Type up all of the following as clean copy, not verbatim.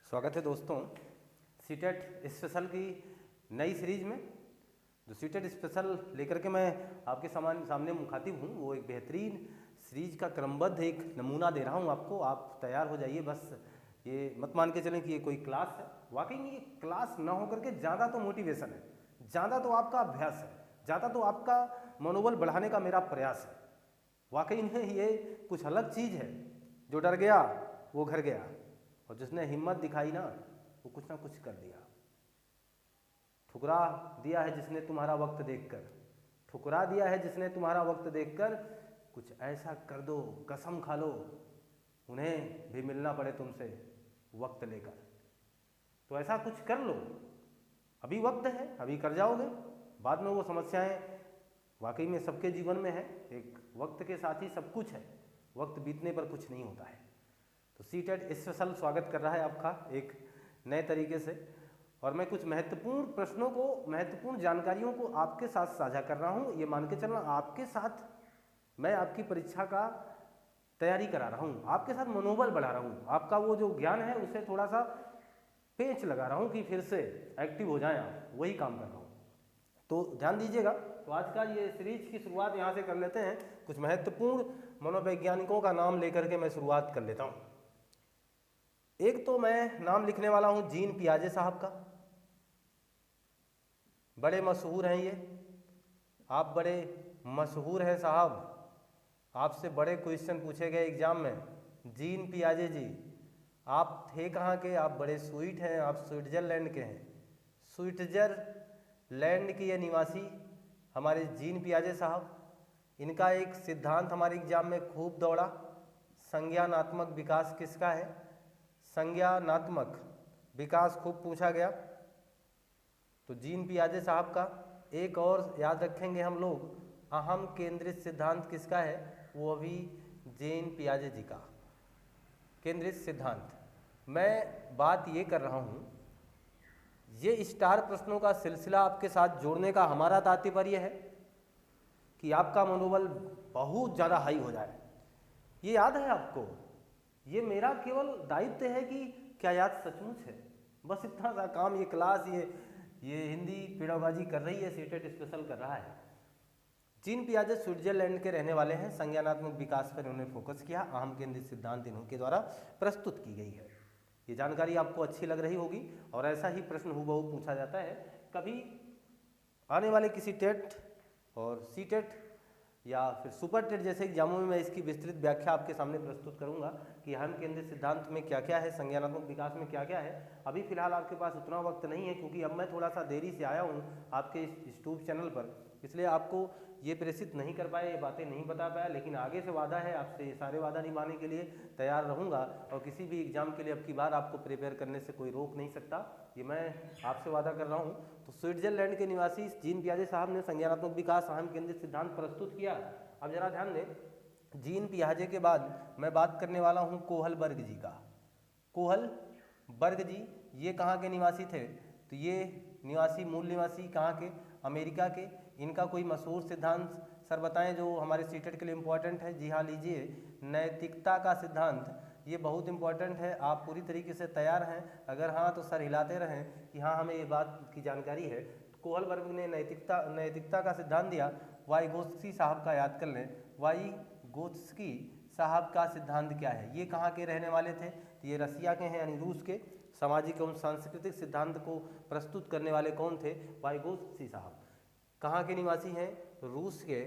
स्वागत है दोस्तों सीटेट स्पेशल की नई सीरीज में। जो सीटेट स्पेशल लेकर के मैं आपके सामने मुखातिब हूँ, वो एक बेहतरीन सीरीज का क्रमबद्ध एक नमूना दे रहा हूँ आपको। आप तैयार हो जाइए, बस ये मत मान के चलें कि ये कोई क्लास है। वाकई में ये क्लास ना होकर के ज़्यादा तो मोटिवेशन है, ज़्यादा तो आपका अभ्यास है, ज़्यादा तो आपका मनोबल बढ़ाने का मेरा प्रयास है। वाकई में ये कुछ अलग चीज़ है। जो डर गया वो घर गया, और जिसने हिम्मत दिखाई ना वो कुछ ना कुछ कर दिया। ठुकरा दिया है जिसने तुम्हारा वक्त देखकर, ठुकरा दिया है जिसने तुम्हारा वक्त देखकर। कुछ ऐसा कर दो, कसम खा लो, उन्हें भी मिलना पड़े तुमसे वक्त लेकर। तो ऐसा कुछ कर लो, अभी वक्त है, अभी कर जाओगे, बाद में वो समस्याएं वाकई में सबके जीवन में है। एक वक्त के साथ ही सब कुछ है, वक्त बीतने पर कुछ नहीं होता है। तो सीटेट स्पेशल स्वागत कर रहा है आपका एक नए तरीके से, और मैं कुछ महत्वपूर्ण प्रश्नों को, महत्वपूर्ण जानकारियों को आपके साथ साझा कर रहा हूँ। ये मान के चलना, आपके साथ मैं आपकी परीक्षा का तैयारी करा रहा हूँ, आपके साथ मनोबल बढ़ा रहा हूँ, आपका वो जो ज्ञान है उसे थोड़ा सा पेंच लगा रहा हूँ कि फिर से एक्टिव हो जाएं आप, वही काम कर रहा हूँ। तो ध्यान दीजिएगा। तो आज का ये सीरीज की शुरुआत यहाँ से कर लेते हैं। कुछ महत्वपूर्ण मनोवैज्ञानिकों का नाम लेकर के मैं शुरुआत कर लेता हूँ। एक तो मैं नाम लिखने वाला हूँ जीन पियाजे साहब का। बड़े मशहूर हैं ये, आप बड़े मशहूर हैं साहब, आपसे बड़े क्वेश्चन पूछे गए एग्जाम में। जीन पियाजे जी, आप थे कहाँ के? आप बड़े स्वीट हैं, आप स्विट्जरलैंड के हैं। स्विट्जरलैंड के ये निवासी हमारे जीन पियाजे साहब, इनका एक सिद्धांत हमारे एग्जाम में खूब दौड़ा। संज्ञानात्मक विकास किसका है? संज्ञानात्मक विकास खूब पूछा गया। तो जीन पियाजे साहब का एक और याद रखेंगे हम लोग, अहम केंद्रित सिद्धांत किसका है? वो अभी जीन पियाजे जी का केंद्रित सिद्धांत। मैं बात ये कर रहा हूँ, ये स्टार प्रश्नों का सिलसिला आपके साथ जोड़ने का हमारा तात्पर्य है कि आपका मनोबल बहुत ज़्यादा हाई हो जाए। ये याद है आपको? ये मेरा केवल दायित्व है कि क्या याद सचमुच है? बस इतना सा काम ये क्लास, ये हिंदी पेडागॉजी कर रही है, सीटेट स्पेशल कर रहा है। जीन पियाजे स्विट्जरलैंड के रहने वाले हैं। संज्ञानात्मक विकास पर उन्होंने फोकस किया, अहम केंद्रित सिद्धांत इनके द्वारा प्रस्तुत की गई है। ये जानकारी आपको अच्छी लग रही होगी, और ऐसा ही प्रश्न हूबहू पूछा जाता है कभी आने वाले किसी टेट और सीटेट या फिर सुपर टेट जैसे एग्जामों में। मैं इसकी विस्तृत व्याख्या आपके सामने प्रस्तुत करूंगा कि अहम केंद्रित सिद्धांत में क्या क्या है, संज्ञानात्मक विकास में क्या क्या है। अभी फिलहाल आपके पास उतना वक्त नहीं है, क्योंकि अब मैं थोड़ा सा देरी से आया हूं आपके इस यूट्यूब चैनल पर, इसलिए आपको ये प्रेषित नहीं कर पाया, ये बातें नहीं बता पाया। लेकिन आगे से वादा है, आपसे ये सारे वादा निभाने के लिए तैयार रहूँगा, और किसी भी एग्जाम के लिए अब की बार आपको प्रिपेयर करने से कोई रोक नहीं सकता, ये मैं आपसे वादा कर रहा हूँ। तो स्विट्जरलैंड के निवासी जीन पियाजे साहब ने संज्ञानात्मक विकास अहम केंद्रित सिद्धांत प्रस्तुत किया। अब जरा ध्यान दें, जीन पियाजे के बाद मैं बात करने वाला हूँ कोहलबर्ग जी का। कोहलबर्ग जी ये कहाँ के निवासी थे? तो ये निवासी, मूल निवासी कहाँ के? अमेरिका के। इनका कोई मशहूर सिद्धांत सर बताएं जो हमारे सीटेट के लिए इम्पोर्टेंट है। जी हाँ, लीजिए, नैतिकता का सिद्धांत। ये बहुत इंपॉर्टेंट है, आप पूरी तरीके से तैयार हैं? अगर हाँ तो सर हिलाते रहें कि हाँ हमें ये बात की जानकारी है। कोहलबर्ग ने नैतिकता का सिद्धांत दिया। वाइगोत्स्की साहब का याद कर लें, वाइगोत्स्की साहब का सिद्धांत क्या है? ये कहाँ के रहने वाले थे? तो ये रसिया के हैं, यानी रूस के। सामाजिक एवं सांस्कृतिक सिद्धांत को प्रस्तुत करने वाले कौन थे? वाइगोत्स्की साहब। कहाँ के निवासी हैं? रूस के।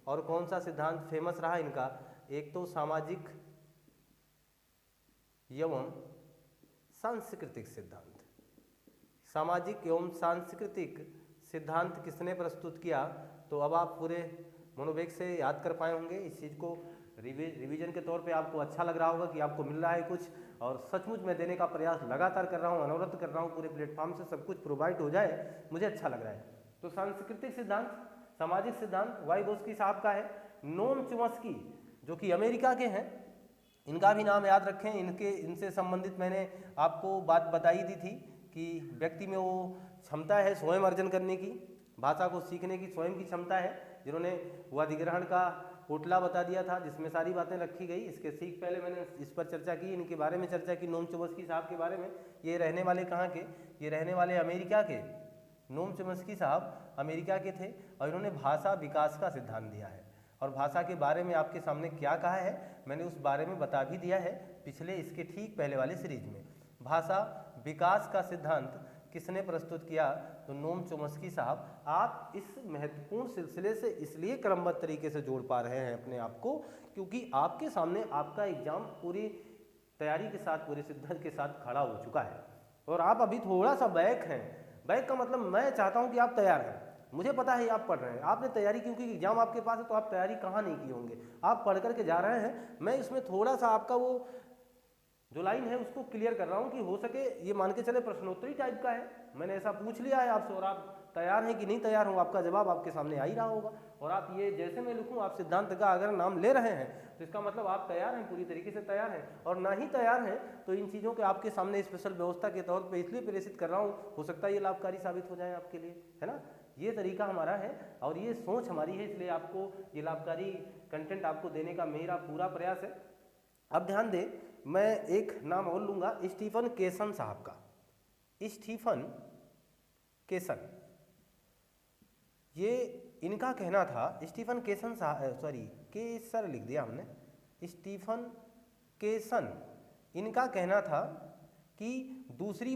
और कौन सा सिद्धांत फेमस रहा इनका? एक तो सामाजिक एवं सांस्कृतिक सिद्धांत। सामाजिक एवं सांस्कृतिक सिद्धांत किसने प्रस्तुत किया? तो अब आप पूरे मनोवेग से याद कर पाए होंगे इस चीज़ को। रिवीजन के तौर पे आपको अच्छा लग रहा होगा कि आपको मिल रहा है कुछ, और सचमुच मैं देने का प्रयास लगातार कर रहा हूँ, अनवरत कर रहा हूँ, पूरे प्लेटफॉर्म से सब कुछ प्रोवाइड हो जाए, मुझे अच्छा लग रहा है। तो सांस्कृतिक सिद्धांत, सामाजिक सिद्धांत वाइगोत्स्की साहब का है। नोम चॉम्स्की जो कि अमेरिका के हैं, इनका भी नाम याद रखें। इनसे संबंधित मैंने आपको बात बताई दी थी कि व्यक्ति में वो क्षमता है स्वयं अर्जन करने की, भाषा को सीखने की स्वयं की क्षमता है, जिन्होंने वो अधिग्रहण का पोटला बता दिया था जिसमें सारी बातें रखी गई। इसके ठीक पहले मैंने इस पर चर्चा की, इनके बारे में चर्चा की, नोम चॉम्स्की साहब के बारे में। ये रहने वाले कहाँ के? ये रहने वाले अमेरिका के। नोम चॉम्स्की साहब अमेरिका के थे और इन्होंने भाषा विकास का सिद्धांत दिया है। और भाषा के बारे में आपके सामने क्या कहा है मैंने उस बारे में बता भी दिया है पिछले इसके ठीक पहले वाले सीरीज में। भाषा विकास का सिद्धांत किसने प्रस्तुत किया? तो नोम चॉम्स्की साहब। आप इस महत्वपूर्ण सिलसिले से इसलिए क्रमबद्ध तरीके से जोड़ पा रहे हैं अपने आप को क्योंकि आपके सामने आपका एग्जाम पूरी तैयारी के साथ, पूरे सिद्धांत के साथ खड़ा हो चुका है और आप अभी थोड़ा सा बैक हैं। बैक का मतलब मैं चाहता हूं कि आप तैयार हैं। मुझे पता है आप पढ़ रहे हैं, आपने तैयारी क्योंकि एग्जाम आपके पास है तो आप तैयारी कहाँ नहीं किए होंगे, आप पढ़ करके जा रहे हैं। मैं इसमें थोड़ा सा आपका वो जो लाइन है उसको क्लियर कर रहा हूँ कि हो सके ये मान के चले प्रश्नोत्तरी टाइप का है। मैंने ऐसा पूछ लिया है आपसे और आप तैयार हैं कि नहीं तैयार हो, आपका जवाब आपके सामने आ ही रहा होगा। और आप ये जैसे मैं लिखूँ आप सिद्धांत का अगर नाम ले रहे हैं तो इसका मतलब आप तैयार हैं, पूरी तरीके से तैयार हैं। और ना ही तैयार हैं तो इन चीज़ों के आपके सामने स्पेशल व्यवस्था के तौर पर इसलिए प्रेषित कर रहा हूँ, हो सकता है ये लाभकारी साबित हो जाए आपके लिए, है ना। ये तरीका हमारा है और ये सोच हमारी है, इसलिए आपको ये लाभकारी कंटेंट आपको देने का मेरा पूरा प्रयास है। अब ध्यान दें, मैं एक नाम और लूँगा स्टीफन केसन साहब का। स्टीफन केसन, ये इनका कहना था, स्टीफन केसन साहब, सॉरी केसर लिख दिया हमने, स्टीफन केसन, इनका कहना था कि दूसरी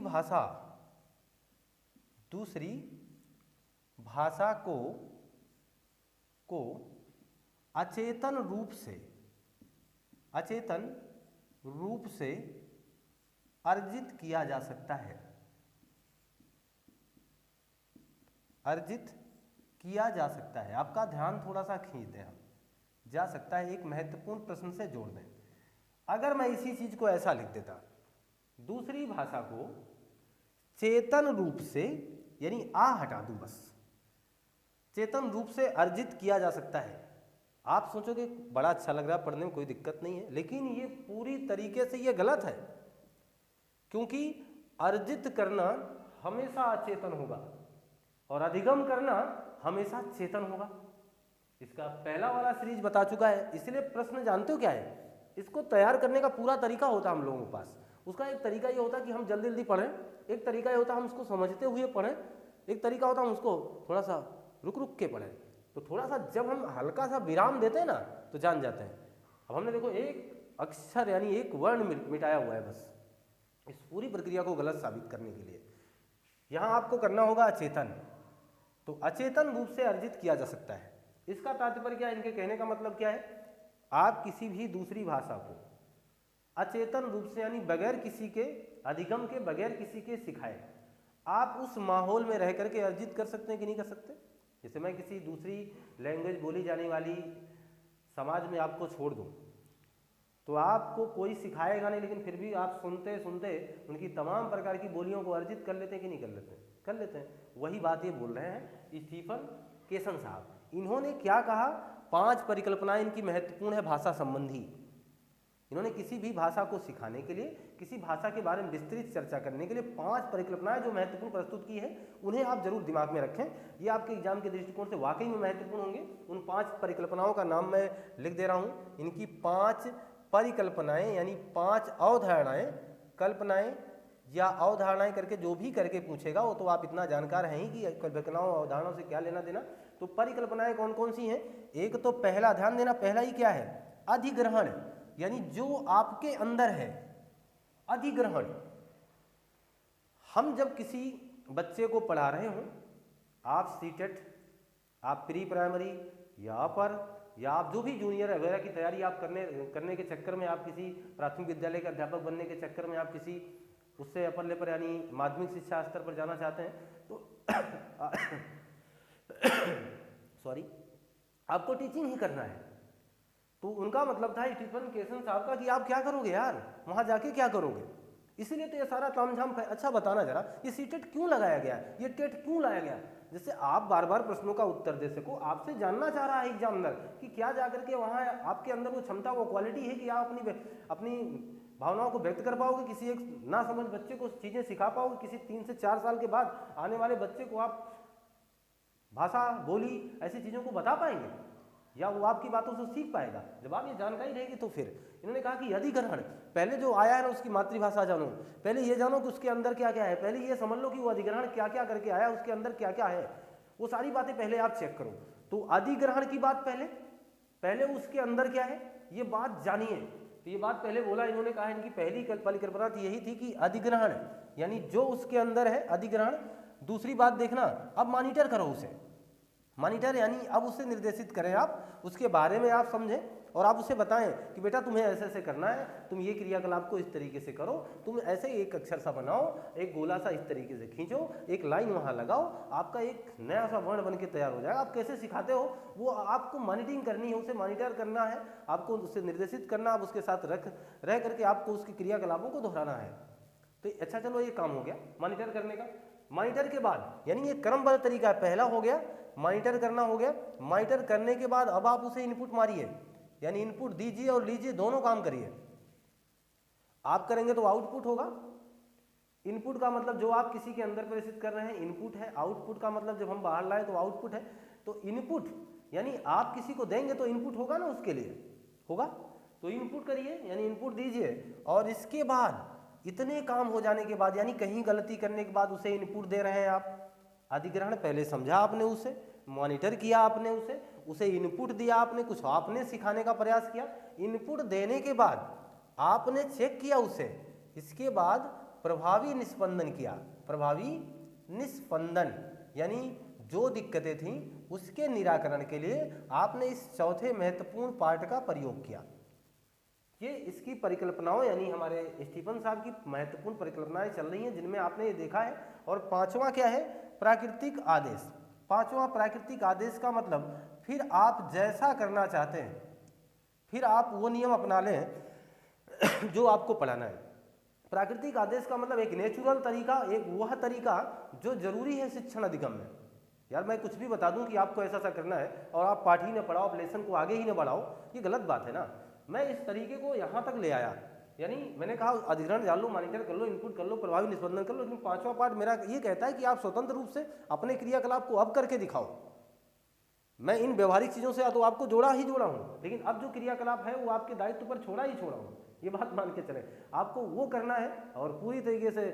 भाषा को अचेतन रूप से अर्जित किया जा सकता है। अर्जित किया जा सकता है। आपका ध्यान थोड़ा सा खींच दें, हम जा सकता है एक महत्वपूर्ण प्रश्न से जोड़ दें। अगर मैं इसी चीज को ऐसा लिख देता, दूसरी भाषा को चेतन रूप से, यानी आ हटा दूं बस, चेतन रूप से अर्जित किया जा सकता है। आप सोचोगे बड़ा अच्छा लग रहा है, पढ़ने में कोई दिक्कत नहीं है, लेकिन ये पूरी तरीके से ये गलत है क्योंकि अर्जित करना हमेशा अचेतन होगा और अधिगम करना हमेशा चेतन होगा। इसका पहला वाला सीरीज बता चुका है। इसलिए प्रश्न जानते हो क्या है, इसको तैयार करने का पूरा तरीका होता है हम लोगों के पास। उसका एक तरीका ये होता है कि हम जल्दी जल्दी पढ़ें, एक तरीका ये होता है हम उसको समझते हुए पढ़ें, एक तरीका होता है हम उसको थोड़ा सा रुक रुक के पढ़ें। तो थोड़ा सा जब हम हल्का सा विराम देते हैं ना तो जान जाते हैं। अब हमने देखो एक अक्षर यानी एक वर्ण मिटाया हुआ है बस इस पूरी प्रक्रिया को गलत साबित करने के लिए। यहाँ आपको करना होगा अचेतन, तो अचेतन रूप से अर्जित किया जा सकता है। इसका तात्पर्य क्या है, इनके कहने का मतलब क्या है, आप किसी भी दूसरी भाषा को अचेतन रूप से यानी बगैर किसी के अधिगम के, बगैर किसी के सिखाए, आप उस माहौल में रह करके अर्जित कर सकते हैं कि नहीं कर सकते। जैसे मैं किसी दूसरी लैंग्वेज बोली जाने वाली समाज में आपको छोड़ दूं तो आपको कोई सिखाएगा नहीं, लेकिन फिर भी आप सुनते सुनते उनकी तमाम प्रकार की बोलियों को अर्जित कर लेते हैं कि नहीं कर लेते, कर लेते हैं। वही बात ये बोल रहे हैं स्टीफन केसन साहब। इन्होंने क्या कहा, 5 परिकल्पनाएं इनकी महत्वपूर्ण है भाषा संबंधी। इन्होंने किसी भी भाषा को सिखाने के लिए, किसी भाषा के बारे में विस्तृत चर्चा करने के लिए 5 परिकल्पनाएं जो महत्वपूर्ण प्रस्तुत की है, उन्हें आप जरूर दिमाग में रखें। ये आपके एग्जाम के दृष्टिकोण से वाकई में महत्वपूर्ण होंगे। उन 5 परिकल्पनाओं का नाम मैं लिख दे रहा हूँ। इनकी 5 परिकल्पनाएं यानी 5 अवधारणाएं, कल्पनाएं या अवधारणाएं करके जो भी करके पूछेगा वो तो आप इतना जानकार हैं ही कि कल्पनाओं अवधारणाओं से क्या लेना देना। तो परिकल्पनाएं कौन कौन सी हैं, एक तो पहला, ध्यान देना, पहला ही क्या है, अधिग्रहण, यानी जो आपके अंदर है, अधिग्रहण। हम जब किसी बच्चे को पढ़ा रहे हो, आप सीटेट, आप प्री प्राइमरी या अपर या आप जो भी जूनियर वगैरह की तैयारी आप करने के चक्कर में, आप किसी प्राथमिक विद्यालय के अध्यापक बनने के चक्कर में आप किसी उससे अपर लेवल यानी माध्यमिक शिक्षा स्तर पर जाना चाहते हैं तो सॉरी, आपको टीचिंग ही करना है। तो उनका मतलब था स्टीफन केसन साहब का कि आप क्या करोगे यार, वहां जाके क्या करोगे। इसीलिए तो ये सारा तामझाम। अच्छा बताना जरा, ये सीटेट क्यों लगाया गया, ये टेट क्यों लाया गया, जिससे आप बार बार प्रश्नों का उत्तर दे सको। आपसे जानना चाह रहा है एग्जामिनर कि क्या जाकर के वहाँ आपके अंदर वो क्षमता, वो क्वालिटी है कि आप अपनी भावनाओं को व्यक्त कर पाओगे, किसी एक ना समझ बच्चे को चीज़ें सिखा पाओगे, किसी 3 से 4 साल के बाद आने वाले बच्चे को आप भाषा, बोली, ऐसी चीज़ों को बता पाएंगे। या वो आपकी बातों से सीख पाएगा? जब आप ये जानकारी रहेगी तो फिर इन्होंने कहा कि अधिग्रहण, पहले जो आया है ना उसकी मातृभाषा जानो, पहले ये जानो कि उसके अंदर क्या क्या है, पहले ये समझ लो कि वो अधिग्रहण क्या क्या करके आया, उसके अंदर क्या क्या है, वो सारी बातें पहले आप चेक करो। तो अधिग्रहण की बात पहले उसके अंदर क्या है ये बात जानिए। तो ये बात पहले बोला इन्होंने, कहा इनकी पहली परिकल्पना तो यही थी कि अधिग्रहण यानी जो उसके अंदर है अधिग्रहण। दूसरी बात देखना, अब मॉनिटर करो उसे, मॉनिटर यानी अब उसे निर्देशित करें आप, उसके बारे में आप समझें और आप उसे बताएं कि बेटा तुम्हें ऐसे ऐसे करना है, तुम ये क्रियाकलाप को इस तरीके से करो, तुम ऐसे एक अक्षर सा बनाओ, एक गोला सा इस तरीके से खींचो, एक लाइन वहाँ लगाओ, आपका एक नया सा वर्ण बन के तैयार हो जाएगा। आप कैसे सिखाते हो वो आपको मॉनिटरिंग करनी है, उसे मॉनिटर करना है, आपको उसे निर्देशित करना, आप उसके साथ रह करके आपको उसकी क्रियाकलापों को दोहराना है। तो अच्छा चलो ये काम हो गया मॉनिटर करने का। मॉनिटर के बाद यानी ये क्रमबद्ध तरीका है, पहला हो गया मॉनिटर करना हो गया। मॉनिटर करने के बाद अब आप उसे इनपुट मारिए, यानी इनपुट दीजिए और लीजिए, दोनों काम करिए। आप करेंगे तो आउटपुट होगा। इनपुट का मतलब जो आप किसी के अंदर प्रेषित कर रहे हैं इनपुट है, आउटपुट का मतलब जब हम बाहर लाए तो आउटपुट है। तो इनपुट यानी आप किसी को देंगे तो इनपुट होगा ना, उसके लिए होगा, तो इनपुट करिए यानी इनपुट दीजिए। और इसके बाद इतने काम हो जाने के बाद यानी कहीं गलती करने के बाद उसे इनपुट दे रहे हैं आप। अधिग्रहण पहले समझा आपने, उसे मॉनिटर किया आपने, उसे इनपुट दिया आपने, कुछ आपने सिखाने का प्रयास किया। इनपुट देने के बाद आपने चेक किया उसे, इसके बाद प्रभावी निस्पंदन किया। प्रभावी निस्पंदन यानी जो दिक्कतें थीं उसके निराकरण के लिए आपने इस चौथे महत्वपूर्ण पार्ट का प्रयोग किया। ये इसकी परिकल्पनाओं यानी हमारे स्टीफन साहब की महत्वपूर्ण परिकल्पनाएं चल रही हैं जिनमें आपने ये देखा है। और पांचवा क्या है? प्राकृतिक आदेश। पांचवा प्राकृतिक आदेश का मतलब फिर आप जैसा करना चाहते हैं फिर आप वो नियम अपना लें जो आपको पढ़ाना है। प्राकृतिक आदेश का मतलब एक नेचुरल तरीका, एक वह तरीका जो जरूरी है शिक्षण अधिगम में। यार मैं कुछ भी बता दूं कि आपको ऐसा ऐसा करना है और आप पाठ ही न पढ़ाओ, आप लेसन को आगे ही न बढ़ाओ, ये गलत बात है ना। मैं इस तरीके को यहाँ तक ले आया, यानी मैंने कहा अधिग्रहण जान लो, मॉनिटर कर लो, इनपुट कर लो, प्रभावी निस्पंदन कर लो, लेकिन पांचवा पार्ट मेरा ये कहता है कि आप स्वतंत्र रूप से अपने क्रियाकलाप को अब करके दिखाओ। मैं इन व्यवहारिक चीज़ों से तो आपको जोड़ा ही जोड़ा हूँ, लेकिन अब जो क्रियाकलाप है वो आपके दायित्व पर छोड़ा ही छोड़ा हूँ, ये बात मान के चले। आपको वो करना है और पूरी तरीके से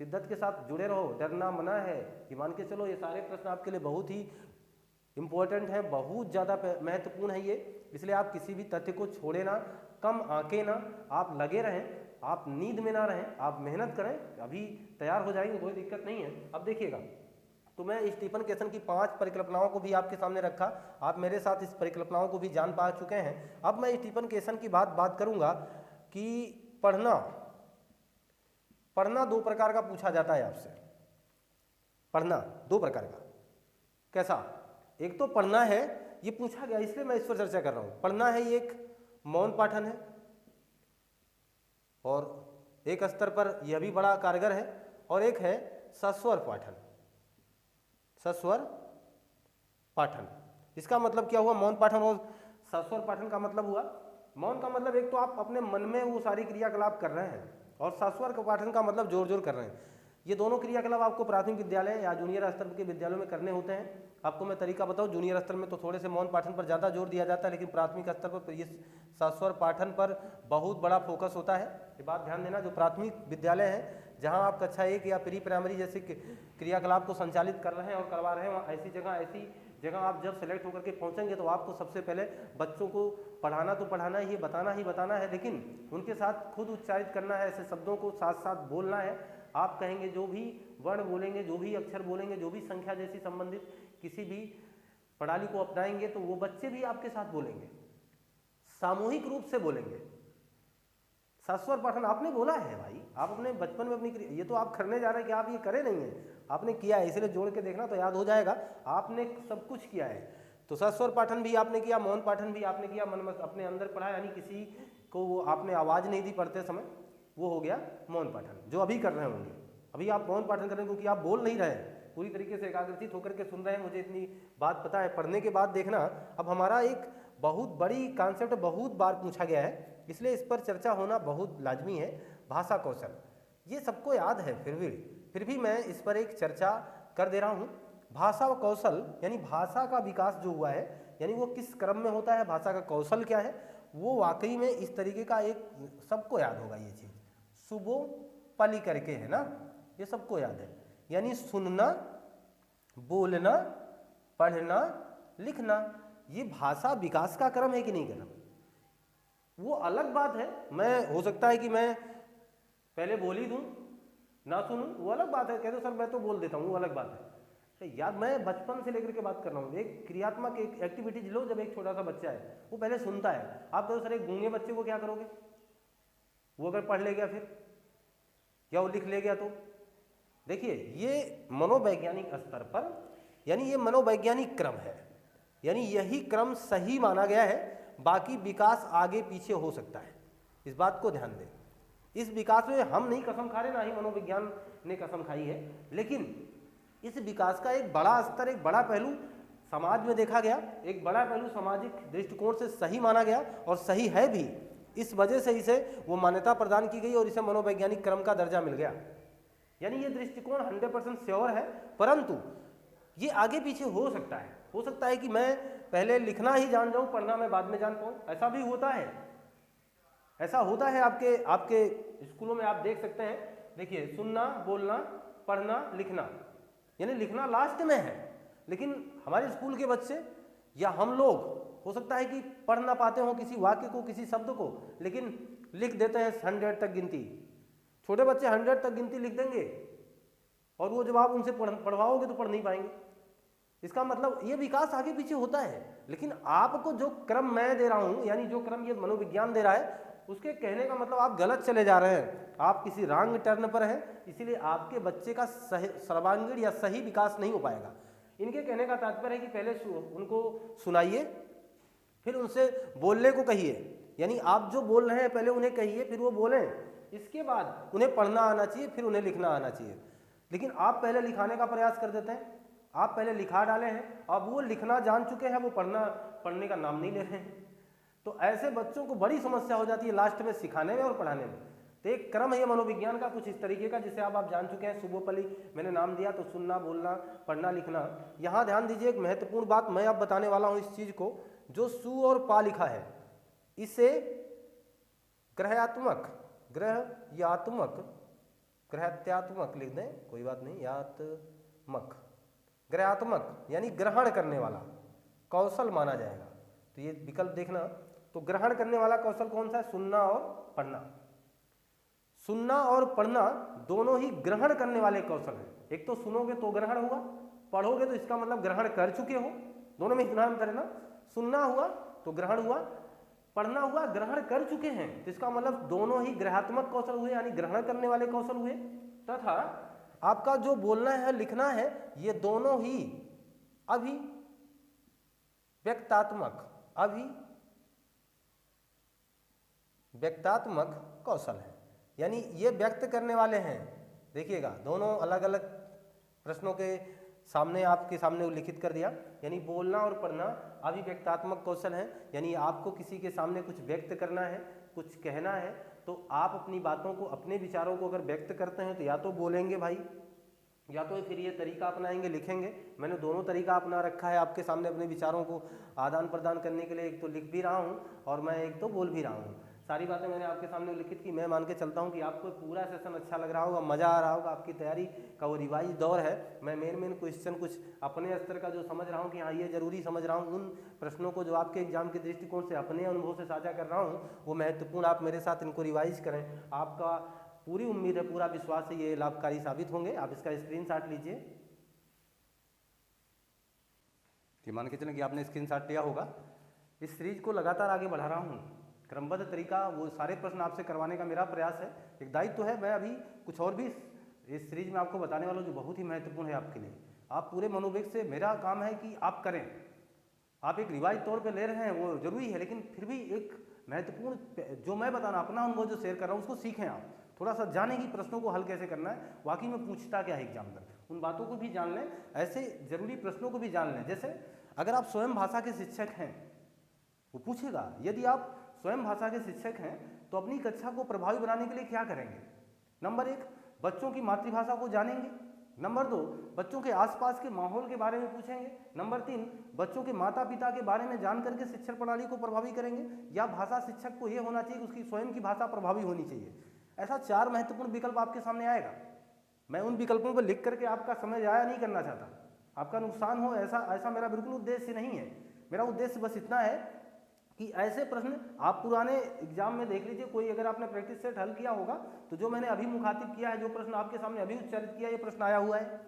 शिद्दत के साथ जुड़े रहो। डरना मना है कि मान के चलो ये सारे प्रश्न आपके लिए बहुत ही इम्पोर्टेंट है, बहुत ज़्यादा महत्वपूर्ण है ये, इसलिए आप किसी भी तथ्य को छोड़े ना, कम आंके ना, आप लगे रहें, आप नींद में ना रहें, आप मेहनत करें, अभी तैयार हो जाएंगे, कोई दिक्कत नहीं है। अब देखिएगा, तो मैं स्टीफन केसन की 5 परिकल्पनाओं को भी आपके सामने रखा, आप मेरे साथ इस परिकल्पनाओं को भी जान पा चुके हैं। अब मैं स्टीफन केसन की बात करूंगा कि पढ़ना 2 प्रकार का पूछा जाता है आपसे। पढ़ना 2 प्रकार का, कैसा? एक तो पढ़ना है, ये पूछा गया इसलिए मैं इस पर चर्चा कर रहा हूं। पढ़ना है, ये एक मौन पाठन है और एक स्तर पर यह भी बड़ा कारगर है, और एक है सस्वर पाठन। सस्वर पाठन, इसका मतलब क्या हुआ? मौन पाठन और सस्वर पाठन का मतलब हुआ, मौन का मतलब एक तो आप अपने मन में वो सारी क्रियाकलाप कर रहे हैं, और सस्वर का पाठन का मतलब जोर जोर कर रहे हैं। ये दोनों क्रियाकलाप आपको प्राथमिक विद्यालय या जूनियर स्तर के विद्यालयों में करने होते हैं। आपको मैं तरीका बताऊं, जूनियर स्तर में तो थोड़े से मौन पाठन पर ज़्यादा जोर दिया जाता है, लेकिन प्राथमिक स्तर पर ये सस्वर पाठन पर बहुत बड़ा फोकस होता है। ये बात ध्यान देना, जो प्राथमिक विद्यालय है जहां आप कक्षा 1 या प्री प्राइमरी जैसे क्रियाकलाप को संचालित कर रहे हैं और करवा रहे हैं, वहाँ ऐसी जगह आप जब सेलेक्ट होकर के पहुंचेंगे तो आपको सबसे पहले बच्चों को पढ़ाना तो पढ़ाना ही, बताना ही बताना है, लेकिन उनके साथ खुद उच्चारित करना है, ऐसे शब्दों को साथ साथ बोलना है। आप कहेंगे, जो भी वर्ण बोलेंगे, जो भी अक्षर बोलेंगे, जो भी संख्या जैसी संबंधित किसी भी प्रणाली को अपनाएंगे तो वो बच्चे भी आपके साथ बोलेंगे, सामूहिक रूप से बोलेंगे। सस्वर पाठन आपने बोला है भाई, आप अपने बचपन में अपनी, ये तो आप करने जा रहे हैं कि आप ये करे नहीं है, आपने किया है, इसलिए जोड़ के देखना तो याद हो जाएगा, आपने सब कुछ किया है। तो सस्वर पाठन भी आपने किया, मौन पाठन भी आपने किया, मन में अपने अंदर पढ़ा, यानी किसी को वो आपने आवाज़ नहीं दी पढ़ते समय, वो हो गया मौन पाठन, जो अभी कर रहे होंगे। अभी आप मौन पाठन कर रहे हैं क्योंकि आप बोल नहीं रहे हैं, पूरी तरीके से एकाग्रचित होकर के सुन रहे हैं, मुझे इतनी बात पता है। पढ़ने के बाद देखना, अब हमारा एक बहुत बड़ी कॉन्सेप्ट बहुत बार पूछा गया है, इसलिए इस पर चर्चा होना बहुत लाजमी है। भाषा कौशल, ये सबको याद है, फिर भी मैं इस पर एक चर्चा कर दे रहा हूँ। भाषा कौशल यानी भाषा का विकास जो हुआ है, यानी वो किस क्रम में होता है, भाषा का कौशल क्या है, वो वाकई में इस तरीके का एक, सबको याद होगा ये चीज़, सुबो पली करके है ना, ये सबको याद है। यानी सुनना, बोलना, पढ़ना, लिखना, ये भाषा विकास का क्रम है कि नहीं क्रम? वो अलग बात है, मैं हो सकता है कि मैं पहले बोल ही दूँ, ना सुनूं, वो अलग बात है, कह दो सर मैं तो बोल देता हूँ, वो अलग बात है। तो याद, मैं बचपन से लेकर के बात कर रहा हूँ, एक क्रियात्मक एक एक्टिविटीज लो। जब एक छोटा सा बच्चा है वो पहले सुनता है, आप कहो सर एक गूंगे बच्चे को क्या करोगे, वो अगर पढ़ ले गया फिर, या वो लिख ले गया तो? देखिए ये मनोवैज्ञानिक स्तर पर, यानी ये मनोवैज्ञानिक क्रम है, यानी यही क्रम सही माना गया है, बाकी विकास आगे पीछे हो सकता है, इस बात को ध्यान दें। इस विकास में हम नहीं कसम खा रहे, ना ही मनोविज्ञान ने कसम खाई है, लेकिन इस विकास का एक बड़ा स्तर, एक बड़ा पहलू समाज में देखा गया, एक बड़ा पहलू सामाजिक दृष्टिकोण से सही माना गया, और सही है भी, इस वजह से इसे वो मान्यता प्रदान की गई और इसे मनोवैज्ञानिक क्रम का दर्जा मिल गया। यानी ये दृष्टिकोण 100% श्योर है, परंतु ये आगे पीछे हो सकता है। हो सकता है कि मैं पहले लिखना ही जान जाऊं, पढ़ना मैं बाद में जान पाऊं, ऐसा भी होता है, ऐसा होता है। आपके स्कूलों में आप देख सकते हैं, देखिए सुनना, बोलना, पढ़ना, लिखना, यानी लिखना लास्ट में है, लेकिन हमारे स्कूल के बच्चे या हम लोग हो सकता है कि पढ़ ना पाते हो किसी वाक्य को, किसी शब्द को, लेकिन लिख देते हैं 100 तक गिनती। छोटे बच्चे 100 तक गिनती लिख देंगे, और वो जब आप उनसे पढ़वाओगे तो पढ़ नहीं पाएंगे। इसका मतलब ये विकास आगे पीछे होता है, लेकिन आपको जो क्रम मैं दे रहा हूं, यानी जो क्रम ये मनोविज्ञान दे रहा है, उसके कहने का मतलब आप गलत चले जा रहे हैं, आप किसी रॉन्ग टर्न पर हैं, इसीलिए आपके बच्चे का सर्वांगीण या सही विकास नहीं हो पाएगा। इनके कहने का तात्पर्य है कि पहले उनको सुनाइए, फिर उनसे बोलने को कहिए, यानी आप जो बोल रहे हैं पहले उन्हें कहिए, फिर वो बोलें, इसके बाद उन्हें पढ़ना आना चाहिए, फिर उन्हें लिखना आना चाहिए। लेकिन आप पहले लिखाने का प्रयास कर देते हैं, आप पहले लिखा डाले हैं, अब वो लिखना जान चुके हैं, वो पढ़ने का नाम नहीं ले रहे हैं, तो ऐसे बच्चों को बड़ी समस्या हो जाती है लास्ट में सिखाने में और पढ़ाने में। तो एक क्रम है ये मनोविज्ञान का कुछ इस तरीके का, जिसे आप जान चुके हैं, सुबोपली मैंने नाम दिया, तो सुनना, बोलना, पढ़ना, लिखना। यहाँ ध्यान दीजिए, एक महत्वपूर्ण बात मैं अब बताने वाला हूँ इस चीज को, जो सु और पा लिखा है, इसे ग्रहात्मक, ग्रहत्यात्मक लिख दें, कोई बात नहीं, यात्मक, ग्रहात्मक यानी ग्रहण करने वाला कौशल माना जाएगा। तो ये विकल्प देखना, तो ग्रहण करने वाला कौशल कौन सा है? सुनना और पढ़ना। सुनना और पढ़ना दोनों ही ग्रहण करने वाले कौशल हैं। एक तो सुनोगे तो ग्रहण होगा, पढ़ोगे तो इसका मतलब ग्रहण कर चुके हो, दोनों में इतना अंतर है ना। सुनना हुआ तो ग्रहण हुआ, पढ़ना हुआ ग्रहण कर चुके हैं, तो इसका मतलब दोनों ही ग्रहात्मक कौशल हुए, यानी ग्रहण करने वाले कौशल हुए। तथा आपका जो बोलना है, लिखना है, ये दोनों ही व्यक्तात्मक कौशल है, यानी ये व्यक्त करने वाले हैं। देखिएगा, दोनों अलग अलग प्रश्नों के सामने आपके सामने उल्लिखित कर दिया, यानी बोलना और पढ़ना अभिव्यक्तात्मक कौशल है, यानी आपको किसी के सामने कुछ व्यक्त करना है, कुछ कहना है, तो आप अपनी बातों को, अपने विचारों को अगर व्यक्त करते हैं तो या तो बोलेंगे भाई, या तो फिर ये तरीका अपनाएंगे, लिखेंगे। मैंने दोनों तरीका अपना रखा है आपके सामने अपने विचारों को आदान प्रदान करने के लिए, एक तो लिख भी रहा हूँ और मैं एक तो बोल भी रहा हूँ। सारी बातें मैंने आपके सामने उल्लिखित की। मैं मान के चलता हूँ कि आपको पूरा सेशन अच्छा लग रहा होगा, मज़ा आ रहा होगा, आपकी तैयारी का वो रिवाइज दौर है। मैं मेन क्वेश्चन कुछ अपने स्तर का जो समझ रहा हूँ कि हाँ ये जरूरी समझ रहा हूँ, उन प्रश्नों को जो आपके एग्जाम के दृष्टिकोण से अपने अनुभव से साझा कर रहा हूँ, वो महत्वपूर्ण, आप मेरे साथ इनको रिवाइज करें। आपका पूरी उम्मीद है, पूरा विश्वास है ये लाभकारी साबित होंगे। आप इसका स्क्रीनशॉट लीजिए, कि मान के चलें कि आपने स्क्रीनशॉट लिया होगा। इस सीरीज को लगातार आगे बढ़ा रहा हूँ, क्रमबद्ध तरीका, वो सारे प्रश्न आपसे करवाने का मेरा प्रयास है, एक दायित्व है। मैं अभी कुछ और भी इस सीरीज में आपको बताने वाला हूँ जो बहुत ही महत्वपूर्ण है आपके लिए। आप पूरे मनोवेग से, मेरा काम है कि आप करें। आप एक रिवाइज तौर पे ले रहे हैं वो जरूरी है, लेकिन फिर भी एक महत्वपूर्ण जो मैं बताना, अपना अनुभव जो शेयर कर रहा हूँ उसको सीखें आप, थोड़ा सा जाने की प्रश्नों को हल कैसे करना है, वाकई में पूछता क्या है एग्जामिनर, उन बातों को भी जान लें, ऐसे जरूरी प्रश्नों को भी जान लें। जैसे अगर आप स्वयं भाषा के शिक्षक हैं, वो पूछेगा, यदि आप स्वयं भाषा के शिक्षक हैं तो अपनी कक्षा को प्रभावी बनाने के लिए क्या करेंगे? नंबर 1, बच्चों की मातृभाषा को जानेंगे, नंबर 2, बच्चों के आसपास के माहौल के बारे में पूछेंगे। नंबर 3, बच्चों के माता पिता के बारे में जान करके शिक्षण प्रणाली को प्रभावी करेंगे। या भाषा शिक्षक को ये होना चाहिए कि उसकी स्वयं की भाषा प्रभावी होनी चाहिए। ऐसा 4 महत्वपूर्ण विकल्प आपके सामने आएगा। मैं उन विकल्पों को लिख करके आपका समय ज़ाया नहीं करना चाहता, आपका नुकसान हो ऐसा मेरा बिल्कुल उद्देश्य नहीं है। मेरा उद्देश्य बस इतना है कि ऐसे प्रश्न आप पुराने एग्जाम में देख लीजिए, कोई अगर आपने प्रैक्टिस सेट हल किया होगा तो जो मैंने अभी मुखातिब किया है, जो प्रश्न आपके सामने अभी उच्चारित किया, ये प्रश्न आया हुआ है।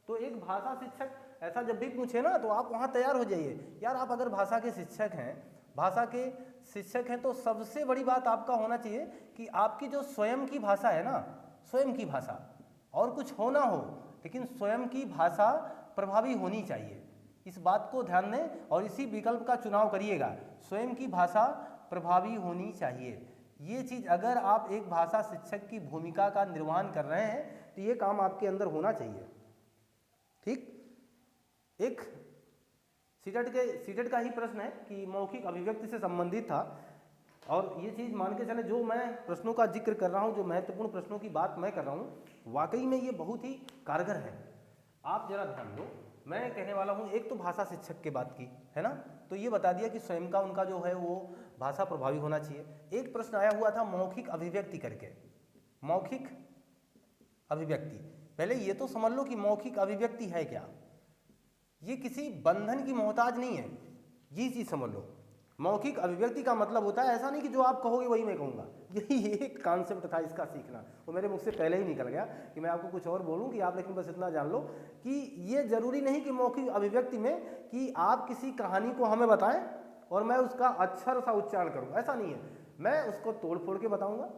तो एक भाषा शिक्षक ऐसा जब भी पूछे ना तो आप वहाँ तैयार हो जाइए। यार आप अगर भाषा के शिक्षक हैं तो सबसे बड़ी बात आपका होना चाहिए कि आपकी जो स्वयं की भाषा है ना, स्वयं की भाषा, और कुछ हो ना हो लेकिन स्वयं की भाषा प्रभावी होनी चाहिए। इस बात को ध्यान दें और इसी विकल्प का चुनाव करिएगा। स्वयं की भाषा प्रभावी होनी चाहिए। ये चीज़ अगर आप एक भाषा शिक्षक की भूमिका का निर्वहन कर रहे हैं तो ये काम आपके अंदर होना चाहिए। ठीक, एक सीटेट का ही प्रश्न है कि मौखिक अभिव्यक्ति से संबंधित था, और ये चीज़ मान के चले जो मैं प्रश्नों का जिक्र कर रहा हूँ, जो महत्वपूर्ण प्रश्नों की बात मैं कर रहा हूँ, वाकई में ये बहुत ही कारगर है। आप जरा ध्यान दो, मैं कहने वाला हूँ एक तो भाषा शिक्षक की बात की है ना, तो ये बता दिया कि स्वयं का उनका जो है वो भाषा प्रभावी होना चाहिए। एक प्रश्न आया हुआ था मौखिक अभिव्यक्ति करके, मौखिक अभिव्यक्ति। पहले ये तो समझ लो कि मौखिक अभिव्यक्ति है क्या। ये किसी बंधन की मोहताज नहीं है, ये चीज़ समझ लो। मौखिक अभिव्यक्ति का मतलब होता है ऐसा नहीं कि जो आप कहोगे वही मैं कहूँगा। यही एक कॉन्सेप्ट था इसका सीखना, वो मेरे मुख से पहले ही निकल गया कि मैं आपको कुछ और बोलूँ कि आप, लेकिन बस इतना जान लो कि ये जरूरी नहीं कि मौखिक अभिव्यक्ति में कि आप किसी कहानी को हमें बताएं और मैं उसका अक्षर सा उच्चारण करूँ, ऐसा नहीं है। मैं उसको तोड़ फोड़ के बताऊँगा।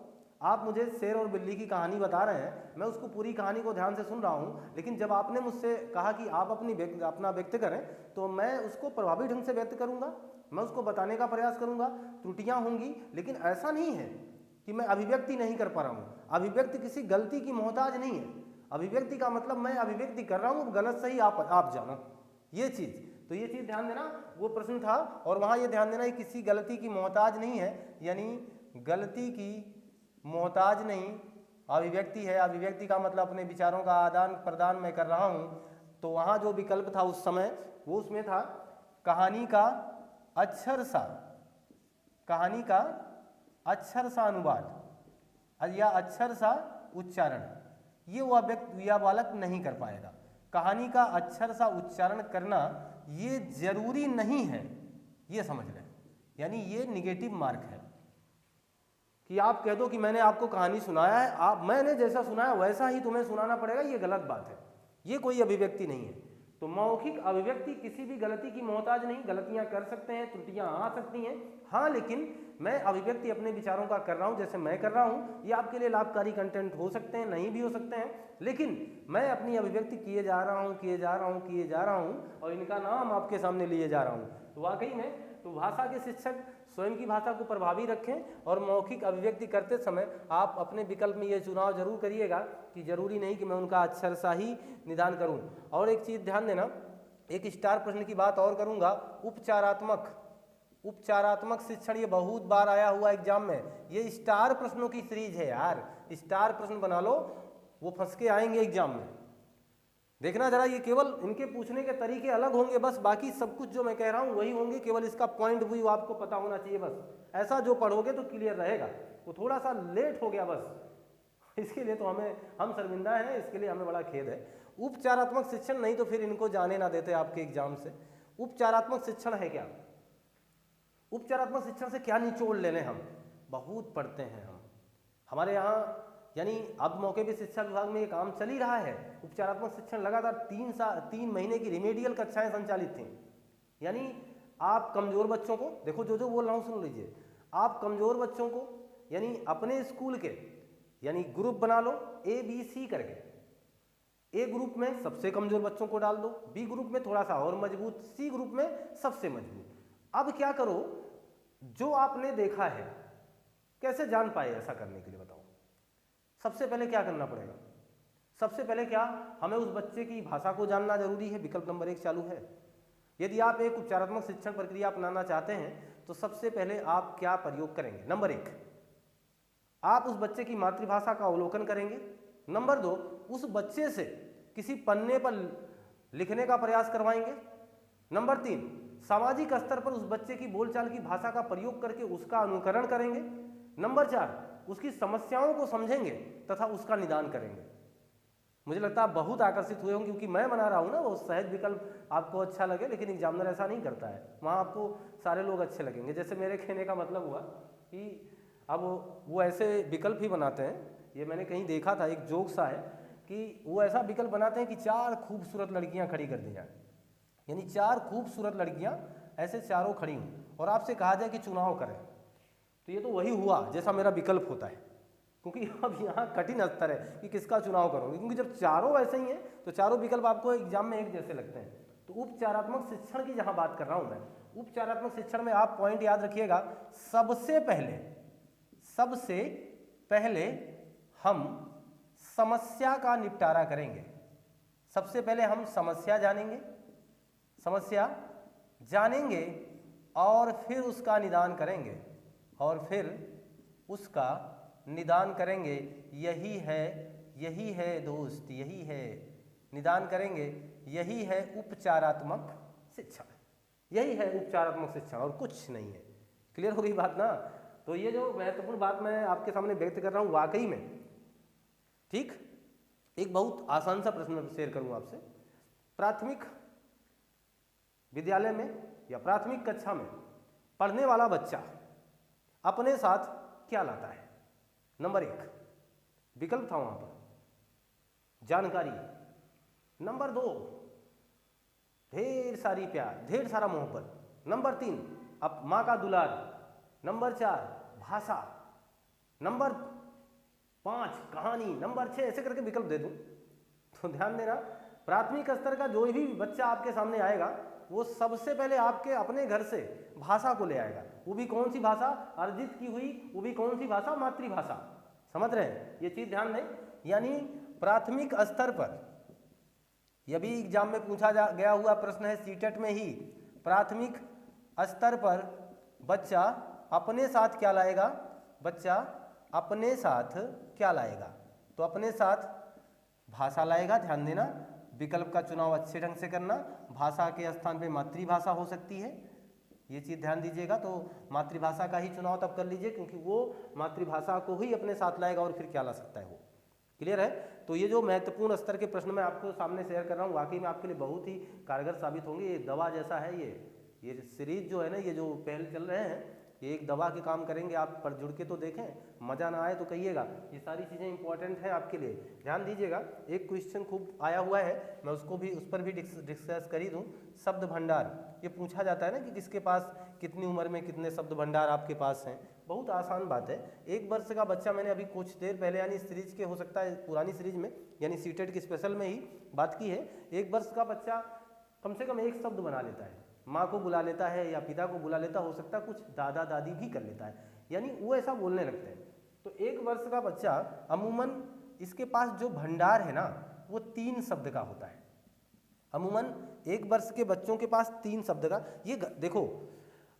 आप मुझे शेर और बिल्ली की कहानी बता रहे हैं, मैं उसको पूरी कहानी को ध्यान से सुन रहा हूँ, लेकिन जब आपने मुझसे कहा कि आप अपना व्यक्त करें तो मैं उसको प्रभावी ढंग से व्यक्त करूँगा, मैं उसको बताने का प्रयास करूँगा। त्रुटियाँ होंगी, लेकिन ऐसा नहीं है कि मैं अभिव्यक्ति नहीं कर पा रहा हूँ। अभिव्यक्ति किसी गलती की मोहताज नहीं है। अभिव्यक्ति का मतलब मैं अभिव्यक्ति कर रहा हूँ, गलत सही आप जानो, ये चीज़। तो ये चीज़ ध्यान देना, वो प्रश्न था और वहाँ ये ध्यान देना कि किसी गलती की मोहताज नहीं है, यानी गलती की मोहताज नहीं, अभिव्यक्ति है। अभिव्यक्ति का मतलब अपने विचारों का आदान प्रदान मैं कर रहा हूँ। तो वहाँ जो विकल्प था उस समय वो उसमें था कहानी का अक्षर सा अनुवाद या अक्षर सा उच्चारण, ये वह व्यक्ति या बालक नहीं कर पाएगा। कहानी का अक्षर सा उच्चारण करना ये जरूरी नहीं है, ये समझ लें। यानी ये निगेटिव मार्क है कि आप कह दो कि मैंने आपको कहानी सुनाया है, मैंने जैसा सुनाया वैसा ही तुम्हें सुनाना पड़ेगा, ये गलत बात है। ये कोई अभिव्यक्ति नहीं है। तो मौखिक अभिव्यक्ति किसी भी गलती की मोहताज नहीं। गलतियां कर सकते हैं, त्रुटियां आ सकती हैं, हाँ, लेकिन मैं अभिव्यक्ति अपने विचारों का कर रहा हूं जैसे मैं कर रहा हूं। ये आपके लिए लाभकारी कंटेंट हो सकते हैं, नहीं भी हो सकते हैं, लेकिन मैं अपनी अभिव्यक्ति किए जा रहा हूं और इनका नाम आपके सामने लिए जा रहा हूं। तो वाकई में तो भाषा के शिक्षक स्वयं की भाषा को प्रभावी रखें और मौखिक अभिव्यक्ति करते समय आप अपने विकल्प में ये चुनाव जरूर करिएगा कि जरूरी नहीं कि मैं उनका अक्षर सा ही निदान करूं। और एक चीज़ ध्यान देना, एक स्टार प्रश्न की बात और करूंगा, उपचारात्मक शिक्षण। ये बहुत बार आया हुआ एग्जाम में, ये स्टार प्रश्नों की सीरीज है यार। स्टार प्रश्न बना लो, वो फंस के आएंगे एग्जाम में। देखना जरा, ये केवल इनके पूछने के तरीके अलग होंगे बस, बाकी सब कुछ जो मैं कह रहा हूँ वही होंगे, केवल इसका पॉइंट व्यू आपको पता होना चाहिए बस। ऐसा जो पढ़ोगे तो क्लियर रहेगा। वो थोड़ा सा लेट हो गया बस, इसके लिए तो हम शर्मिंदा हैं, इसके लिए हमें बड़ा खेद है। उपचारात्मक शिक्षण नहीं तो फिर इनको जाने ना देते आपके एग्जाम से। उपचारात्मक शिक्षण है क्या? उपचारात्मक शिक्षण से क्या निचोड़ लेने? हम बहुत पढ़ते हैं हमारे यहाँ, यानी अब मौके पे शिक्षा विभाग में ये काम चल ही रहा है। उपचारात्मक शिक्षण लगातार 3 महीने की रिमेडियल कक्षाएं संचालित थीं। यानी आप कमजोर बच्चों को, देखो जो बोल रहा हूँ सुन लीजिए, आप कमजोर बच्चों को यानी अपने स्कूल के यानी ग्रुप बना लो ABC करके। ए ग्रुप में सबसे कमजोर बच्चों को डाल दो, बी ग्रुप में थोड़ा सा और मजबूत, सी ग्रुप में सबसे मजबूत। अब क्या करो, जो आपने देखा है कैसे जान पाए ऐसा करने के लिए बताओ। सबसे पहले क्या करना पड़ेगा? सबसे पहले क्या हमें उस बच्चे की भाषा को जानना जरूरी है। विकल्प नंबर 1 चालू है। यदि आप एक उपचारात्मक शिक्षण प्रक्रिया अपनाना चाहते हैं तो सबसे पहले आप क्या प्रयोग करेंगे? नंबर 1, आप उस बच्चे की मातृभाषा का अवलोकन करेंगे। नंबर 2, उस बच्चे से किसी पन्ने पर लिखने का प्रयास करवाएंगे। नंबर 3, सामाजिक स्तर पर उस बच्चे की बोलचाल की भाषा का प्रयोग करके उसका अनुकरण करेंगे। नंबर 4, उसकी समस्याओं को समझेंगे तथा उसका निदान करेंगे। मुझे लगता है आप बहुत आकर्षित हुए होंगे, क्योंकि मैं बना रहा हूँ ना वो सहज विकल्प आपको अच्छा लगे, लेकिन एग्जामिनर ऐसा नहीं करता है, वहाँ आपको सारे लोग अच्छे लगेंगे। जैसे मेरे कहने का मतलब हुआ कि अब वो ऐसे विकल्प ही बनाते हैं, ये मैंने कहीं देखा था, एक जोक सा है कि वो ऐसा विकल्प बनाते हैं कि 4 खूबसूरत लड़कियाँ खड़ी कर दी जाए, यानी 4 खूबसूरत लड़कियाँ ऐसे चारों खड़ी हों और आपसे कहा जाए कि चुनाव करें, तो ये तो वही हुआ जैसा मेरा विकल्प होता है, क्योंकि अब यहाँ कठिन स्तर है कि किसका चुनाव करोगे, क्योंकि जब चारों वैसे ही हैं तो चारों विकल्प आपको एग्जाम में एक जैसे लगते हैं। तो उपचारात्मक शिक्षण की जहाँ बात कर रहा हूँ मैं, उपचारात्मक शिक्षण में आप पॉइंट याद रखिएगा, सबसे पहले हम समस्या का निपटारा करेंगे। सबसे पहले हम समस्या जानेंगे और फिर उसका निदान करेंगे, यही है दोस्त, यही है निदान करेंगे, यही है उपचारात्मक शिक्षण, यही है उपचारात्मक शिक्षण और कुछ नहीं है। क्लियर हो गई बात ना? तो ये जो महत्वपूर्ण बात मैं आपके सामने व्यक्त कर रहा हूँ वाकई में, ठीक, एक बहुत आसान सा प्रश्न शेयर करूँगा आपसे। प्राथमिक विद्यालय में या प्राथमिक कक्षा में पढ़ने वाला बच्चा अपने साथ क्या लाता है? नंबर 1 विकल्प था वहां पर, जानकारी। नंबर 2 ढेर सारी प्यार, ढेर सारा मोहब्बत। नंबर 3 अब माँ का दुलार। नंबर 4 भाषा। नंबर 5 कहानी। नंबर 6 ऐसे करके विकल्प दे दूं तो ध्यान देना, प्राथमिक स्तर का जो भी बच्चा आपके सामने आएगा वो सबसे पहले आपके अपने घर से भाषा को ले आएगा। वो भी कौन सी भाषा? अर्जित की हुई। वो भी कौन सी भाषा? मातृभाषा। समझ रहे हैं? ये चीज ध्यान दें। यानी प्राथमिक स्तर पर, यह भी एग्जाम में पूछा गया हुआ प्रश्न है सीटेट में ही, प्राथमिक स्तर पर बच्चा अपने साथ क्या लाएगा? तो अपने साथ भाषा लाएगा। ध्यान देना, विकल्प का चुनाव अच्छे ढंग से करना। भाषा के स्थान पे मातृभाषा हो सकती है, ये चीज़ ध्यान दीजिएगा। तो मातृभाषा का ही चुनाव तब कर लीजिए, क्योंकि वो मातृभाषा को ही अपने साथ लाएगा और फिर क्या ला सकता है वो। क्लियर है? तो ये जो महत्वपूर्ण स्तर के प्रश्न मैं आपको सामने शेयर कर रहा हूँ वाकई में आपके लिए बहुत ही कारगर साबित होंगे। ये दवा जैसा है, ये सीरीज जो है ना, ये जो पहल चल रहे हैं, ये एक दवा के काम करेंगे। आप पर जुड़ के तो देखें, मज़ा ना आए तो कहिएगा। ये सारी चीज़ें इंपॉर्टेंट हैं आपके लिए, ध्यान दीजिएगा। एक क्वेश्चन खूब आया हुआ है, मैं उस पर भी डिस्कस कर ही दूँ। शब्द भंडार, ये पूछा जाता है ना कि किसके पास कितनी उम्र में कितने शब्द भंडार आपके पास हैं। बहुत आसान बात है। 1 वर्ष का बच्चा, मैंने अभी कुछ देर पहले यानी सीरीज के, हो सकता है पुरानी सीरीज में यानी सीटेट की स्पेशल में ही बात की है। 1 वर्ष का बच्चा कम से कम 1 शब्द बना लेता है, माँ को बुला लेता है या पिता को बुला लेता, हो सकता है कुछ दादा दादी भी कर लेता है, यानी वो ऐसा बोलने लगते हैं। तो 1 वर्ष का बच्चा अमूमन इसके पास जो भंडार है ना वो 3 शब्द का होता है। अमूमन 1 वर्ष के बच्चों के पास 3 शब्द का। ये देखो,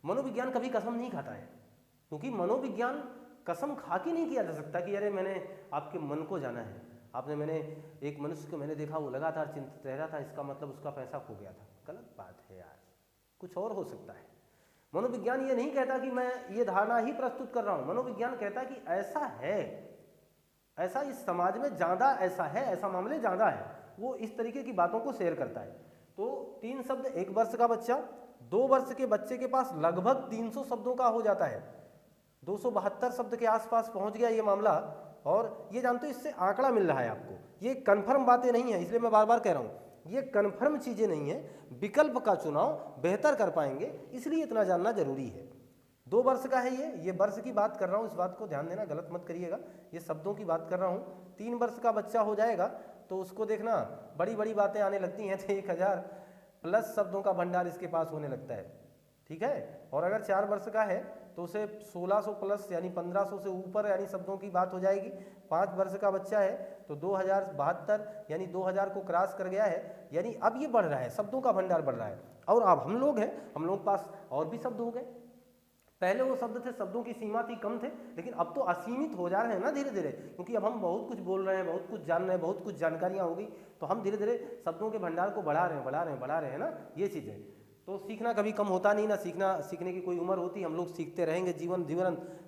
मनोविज्ञान कभी कसम नहीं खाता है, क्योंकि मनोविज्ञान कसम खा के नहीं किया जा सकता कि अरे मैंने आपके मन को जाना है। मैंने एक मनुष्य को मैंने देखा, वो लगातार चिंतित रह रहा था, इसका मतलब उसका पैसा खो गया था। गलत बात है यार, कुछ और हो सकता है। मनोविज्ञान ये नहीं कहता कि मैं ये धारणा ही प्रस्तुत कर रहा हूँ। मनोविज्ञान कहता है कि ऐसा है, ऐसा इस समाज में ज़्यादा ऐसा है, ऐसा मामले ज़्यादा है। वो इस तरीके की बातों को शेयर करता है। तो 3 शब्द 1 वर्ष का बच्चा, 2 वर्ष के बच्चे के पास लगभग 300 शब्दों का हो जाता है। 272 शब्द के आसपास पहुंच गया ये मामला। और ये जानते हो, इससे आंकड़ा मिल रहा है आपको। ये कन्फर्म बातें नहीं है, इसलिए मैं बार बार कह रहा हूँ ये कन्फर्म चीज़ें नहीं है। विकल्प का चुनाव बेहतर कर पाएंगे, इसलिए इतना जानना जरूरी है। 2 वर्ष का है ये वर्ष की बात कर रहा हूँ, इस बात को ध्यान देना, गलत मत करिएगा। ये शब्दों की बात कर रहा हूँ। 3 वर्ष का बच्चा हो जाएगा तो उसको देखना बड़ी बड़ी बातें आने लगती हैं, तो 1000 प्लस शब्दों का भंडार इसके पास होने लगता है। ठीक है? और अगर 4 वर्ष का है तो उसे 1600 प्लस यानी 1500 से ऊपर यानी शब्दों की बात हो जाएगी। 5 वर्ष का बच्चा है तो 2072 यानी 2000 को क्रॉस कर गया है, यानी अब ये बढ़ रहा है, शब्दों का भंडार बढ़ रहा है। और अब हम लोग हैं, हम लोग के पास और भी शब्द हो गए। पहले वो शब्द थे, शब्दों की सीमा थी, कम थे, लेकिन अब तो असीमित हो जा रहे हैं ना धीरे धीरे, क्योंकि अब हम बहुत कुछ बोल रहे हैं, बहुत कुछ जान रहे हैं, बहुत कुछ जानकारियाँ हो गई, तो हम धीरे धीरे शब्दों के भंडार को बढ़ा रहे हैं ना, ये चीज़ें। तो सीखना कभी कम होता नहीं ना, सीखने की कोई उम्र होती, हम लोग सीखते रहेंगे जीवन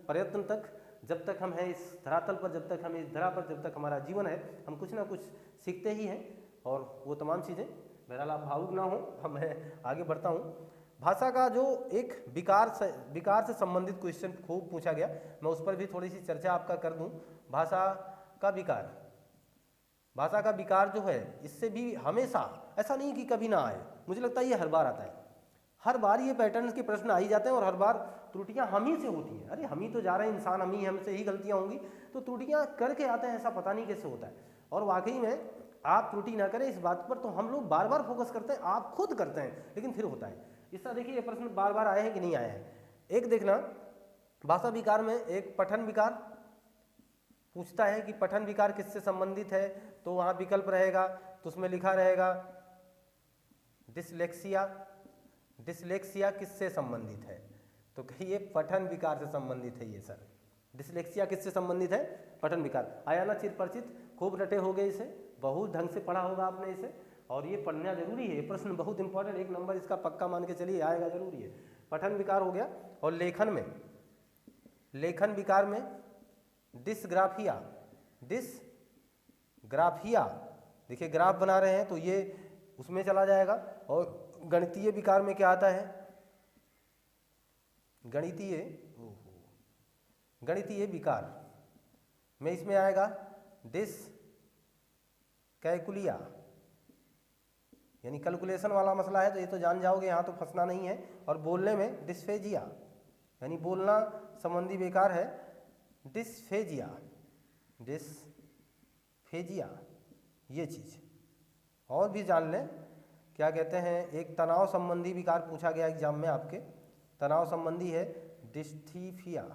प्रयत्न तक, जब तक हम हैं इस धरातल पर, जब तक हम इस धरा पर, जब तक हमारा जीवन है, हम कुछ ना कुछ सीखते ही हैं। और वो तमाम चीज़ें, बहरहाल आप भावुक ना हो, मैं आगे बढ़ता हूँ। भाषा का जो एक विकार से संबंधित क्वेश्चन खूब पूछा गया, मैं उस पर भी थोड़ी सी चर्चा आपका कर दूं। भाषा का विकार जो है, इससे भी हमेशा, ऐसा नहीं कि कभी ना आए, मुझे लगता है ये हर बार आता है, हर बार ये पैटर्न के प्रश्न आ ही जाते हैं, और हर बार त्रुटियां हम ही से होती हैं। अरे हम ही तो जा रहे हैं, इंसान हम ही, हमसे ही गलतियां होंगी, तो त्रुटियां करके आते हैं, ऐसा पता नहीं कैसे होता है। और वाकई में आप त्रुटि ना करें इस बात पर, तो हम लोग बार बार फोकस करते हैं, आप खुद करते हैं, लेकिन फिर होता है। इस तरह देखिए, ये प्रश्न बार बार आए हैं कि नहीं आए हैं। एक देखना, भाषा विकार में एक पठन विकार पूछता है कि पठन विकार किससे संबंधित है, तो वहाँ विकल्प रहेगा, तो उसमें लिखा रहेगा डिसलेक्सिया किससे संबंधित है, तो कहिए पठन विकार से संबंधित है ये सर। डिसलेक्सिया किससे संबंधित है? पठन विकार। आया ना चिर परिचित, खूब रटे हो गए इसे, बहुत ढंग से पढ़ा होगा आपने इसे, और ये पढ़ना जरूरी है, ये प्रश्न बहुत इंपॉर्टेंट, 1 नंबर इसका पक्का मान के चलिए, आएगा जरूरी है। पठन विकार हो गया। और लेखन विकार में डिसग्राफिया, देखिए ग्राफ बना रहे हैं तो ये उसमें चला जाएगा। और गणितीय विकार में क्या आता है? गणितीय विकार में इसमें आएगा डिसकैलकुलिया, यानी कैलकुलेशन वाला मसला है, तो ये तो जान जाओगे, यहाँ तो फंसना नहीं है। और बोलने में डिस्फेजिया, यानी बोलना संबंधी विकार है डिस्फेजिया, ये चीज़। और भी जान लें, क्या कहते हैं, एक तनाव संबंधी विकार पूछा गया एग्जाम में आपके, तनाव संबंधी है डिस्थीफिया।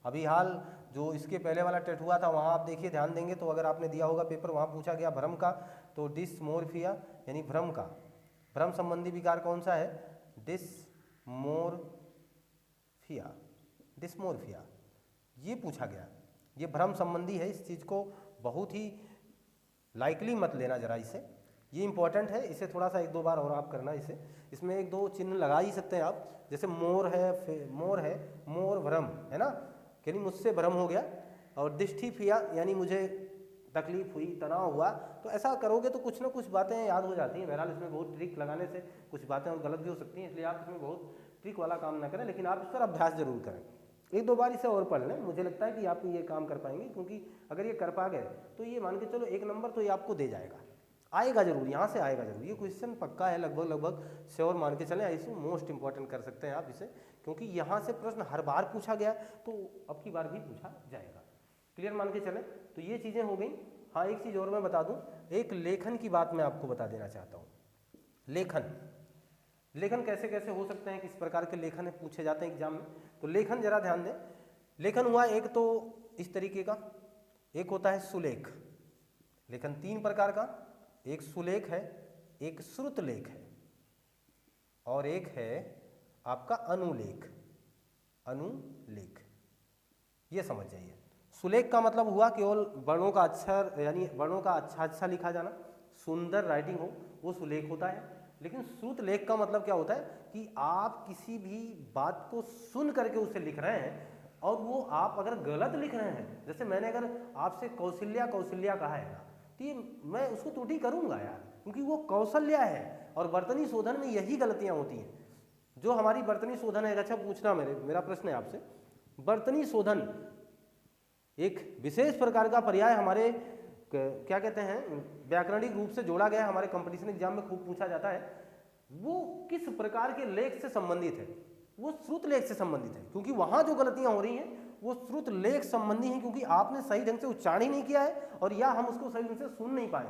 अभी हाल जो इसके पहले वाला टेट हुआ था, वहाँ आप देखिए, ध्यान देंगे तो, अगर आपने दिया होगा पेपर, वहाँ पूछा गया भ्रम का, तो डिस्मोर्फिया, यानी भ्रम का, भ्रम संबंधी विकार कौन सा है? डिस्मोर्फिया, ये पूछा गया, ये भ्रम संबंधी है। इस चीज़ को बहुत ही लाइकली मत लेना जरा इसे, ये इंपॉर्टेंट है, इसे थोड़ा सा 1-2 बार और आप करना इसे। इसमें 1-2 चिन्ह लगा ही सकते हैं आप, जैसे मोर भ्रम है ना, यानी मुझसे भ्रम हो गया। और डिस्थीफिया, यानी मुझे तकलीफ हुई, तनाव हुआ, तो ऐसा करोगे तो कुछ ना कुछ बातें याद हो जाती हैं। बहरहाल इसमें बहुत ट्रिक लगाने से कुछ बातें और गलत भी हो सकती हैं, इसलिए आप इसमें बहुत ट्रिक वाला काम ना करें, लेकिन आप इस पर अभ्यास जरूर करें। 1-2 बार इसे और पढ़ लें, मुझे लगता है कि आप ये काम कर पाएंगे, क्योंकि अगर ये कर पा गए तो ये मान के चलो 1 नंबर तो ये आपको दे जाएगा, आएगा जरूर, यहाँ से आएगा जरूर, ये क्वेश्चन पक्का है, लगभग श्योर मान के चलें। इसे मोस्ट इंपॉर्टेंट कर सकते हैं आप इसे, क्योंकि यहाँ से प्रश्न हर बार पूछा गया, तो अब की बार भी पूछा जाएगा। क्लियर मान के चलें, तो ये चीज़ें हो गई। हाँ, एक चीज़ और मैं बता दूँ, एक लेखन की बात मैं आपको बता देना चाहता हूँ। लेखन कैसे कैसे हो सकते हैं, किस प्रकार के लेखन पूछे जाते हैं एग्जाम में, तो लेखन जरा ध्यान दें। लेखन हुआ एक तो इस तरीके का, एक होता है सुलेख। लेखन 3 प्रकार का, एक सुलेख है, एक श्रुत लेख है, और एक है आपका अनुलेख। ये समझ जाइए। सुलेख का मतलब हुआ केवल वर्णों का अक्षर, यानी वर्णों का अच्छा लिखा जाना, सुंदर राइटिंग हो, वो सुलेख होता है। लेकिन श्रुत लेख का मतलब क्या होता है कि आप किसी भी बात को सुन करके उसे लिख रहे हैं, और वो आप अगर गलत लिख रहे हैं, जैसे मैंने अगर आपसे कौशल्या कहा है ना, तो ये मैं उसको त्रुटि करूंगा यार, क्योंकि वो कौशल्या है, और वर्तनी शोधन में यही गलतियां होती हैं। जो हमारी वर्तनी शोधन है, अच्छा पूछना, मेरा प्रश्न है आपसे, वर्तनी शोधन एक विशेष प्रकार का पर्याय हमारे क्या कहते हैं, व्याकरणिक रूप से जोड़ा गया है, हमारे कंपटीशन एग्जाम में खूब पूछा जाता है। वो किस प्रकार के लेख से संबंधित है? वो श्रुत लेख से संबंधित है, क्योंकि वहां जो गलतियां हो रही हैं वो श्रुत लेख संबंधी हैं, क्योंकि आपने सही ढंग से उच्चारण ही नहीं किया है, और या हम उसको सही ढंग से सुन नहीं पाए,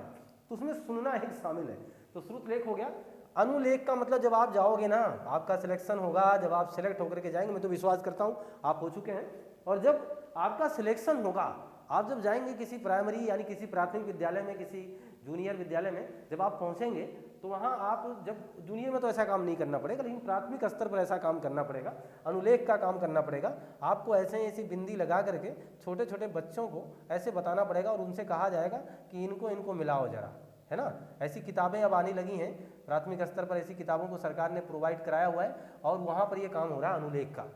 तो उसमें सुनना एक शामिल है, तो श्रुत लेख हो गया। अनुलेख का मतलब जब आप जाओगे ना, आपका सिलेक्शन होगा, जब आप सिलेक्ट होकर के जाएंगे, मैं तो विश्वास करता हूँ आप हो चुके हैं, और जब आपका सिलेक्शन होगा, आप जब जाएंगे किसी प्राइमरी यानी किसी प्राथमिक विद्यालय में, किसी जूनियर विद्यालय में, जब आप पहुंचेंगे तो वहाँ आप जब जूनियर में तो ऐसा काम नहीं करना पड़ेगा, लेकिन प्राथमिक स्तर पर ऐसा काम करना पड़ेगा, अनुलेख का काम करना पड़ेगा। आपको ऐसे ही ऐसी बिंदी लगा करके छोटे छोटे बच्चों को ऐसे बताना पड़ेगा और उनसे कहा जाएगा कि इनको मिलाओ जरा, है ना। ऐसी किताबें अब आने लगी हैं, प्राथमिक स्तर पर ऐसी किताबों को सरकार ने प्रोवाइड कराया हुआ है और वहाँ पर ये काम हो रहा है अनुलेख का।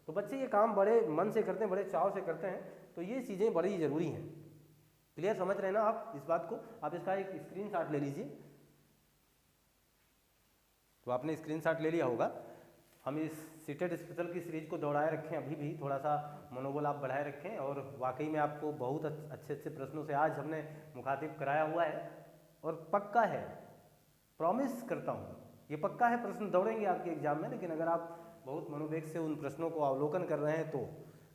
तो बच्चे ये काम बड़े मन से करते हैं, बड़े चाव से करते हैं, तो ये चीज़ें बड़ी ज़रूरी हैं। क्लियर समझ रहे हैं ना आप इस बात को? आप इसका एक स्क्रीनशॉट ले लीजिए। तो आपने स्क्रीनशॉट ले लिया होगा। हम इस सीटेट स्पेशल की सीरीज को दोहराए रखें, अभी भी थोड़ा सा मनोबल आप बढ़ाए रखें, और वाकई में आपको बहुत अच्छे अच्छे प्रश्नों से आज हमने मुखातिब कराया हुआ है। और पक्का है, प्रॉमिस करता हूँ, ये पक्का है प्रश्न दौड़ेंगे आपके एग्जाम में, लेकिन अगर आप बहुत मनोवेग से उन प्रश्नों को अवलोकन कर रहे हैं तो,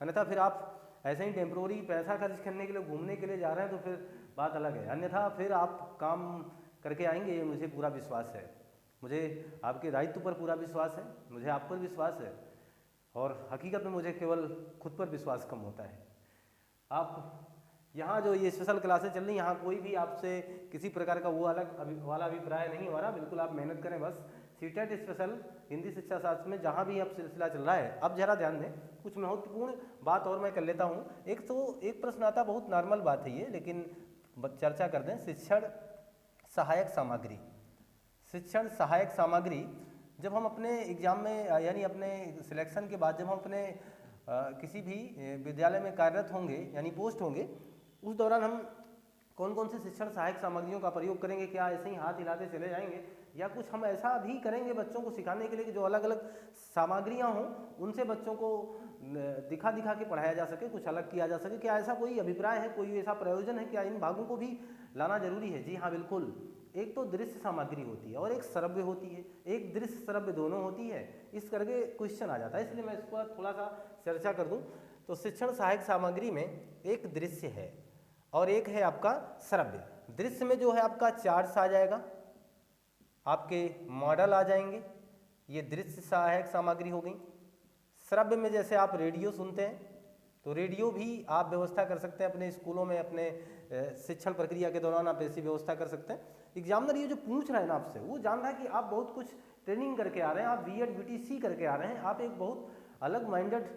अन्यथा फिर आप ऐसे ही टेम्प्रोरी पैसा खर्च करने के लिए, घूमने के लिए जा रहे हैं तो फिर बात अलग है, अन्यथा फिर आप काम करके आएंगे, ये मुझे पूरा विश्वास है। मुझे आपके दायित्व पर पूरा विश्वास है, मुझे आप पर विश्वास है, और हकीकत में मुझे केवल खुद पर विश्वास कम होता है। आप यहाँ जो ये स्पेशल क्लासेस चल रही, यहाँ कोई भी आपसे किसी प्रकार का वो अलग वाला अभिप्राय नहीं हो रहा। बिल्कुल आप मेहनत करें, बस सीटेट स्पेशल हिंदी शिक्षा शास्त्र में जहाँ भी अब सिलसिला चल रहा है, अब जरा ध्यान दें। कुछ महत्वपूर्ण बात और मैं कर लेता हूँ। एक प्रश्न आता, बहुत नॉर्मल बात है ये, लेकिन चर्चा कर दें। शिक्षण सहायक सामग्री, शिक्षण सहायक सामग्री जब हम अपने एग्जाम में यानी अपने सिलेक्शन के बाद जब हम अपने किसी भी विद्यालय में कार्यरत होंगे यानी पोस्ट होंगे, उस दौरान हम कौन कौन से शिक्षण सहायक सामग्रियों का प्रयोग करेंगे? क्या ऐसे ही हाथ हिलाते चले जाएंगे, या कुछ हम ऐसा भी करेंगे बच्चों को सिखाने के लिए कि जो अलग अलग सामग्रियां हों उनसे बच्चों को दिखा दिखा के पढ़ाया जा सके, कुछ अलग किया जा सके? क्या ऐसा कोई अभिप्राय है, कोई ऐसा प्रयोजन है? क्या इन भागों को भी लाना जरूरी है? जी हाँ, बिल्कुल। एक तो दृश्य सामग्री होती है और एक श्रव्य होती है, एक दृश्य श्रव्य दोनों होती है। इस करके क्वेश्चन आ जाता है, इसलिए मैं इस पर थोड़ा सा चर्चा कर दूं। तो शिक्षण सहायक सामग्री में एक दृश्य है और एक है आपका श्रव्य। दृश्य में जो है आपका चार्ट्स आ जाएगा, आपके मॉडल आ जाएंगे, ये दृश्य सहायक सामग्री हो गई। श्रव्य में जैसे आप रेडियो सुनते हैं तो रेडियो भी आप व्यवस्था कर सकते हैं अपने स्कूलों में, अपने शिक्षण प्रक्रिया के दौरान आप ऐसी व्यवस्था कर सकते हैं। एग्जामिनर ये जो पूछ रहा है ना आपसे, वो जान रहा है कि आप बहुत कुछ ट्रेनिंग करके आ रहे हैं, आप बीएड बीटीसी करके आ रहे हैं, आप एक बहुत अलग माइंडेड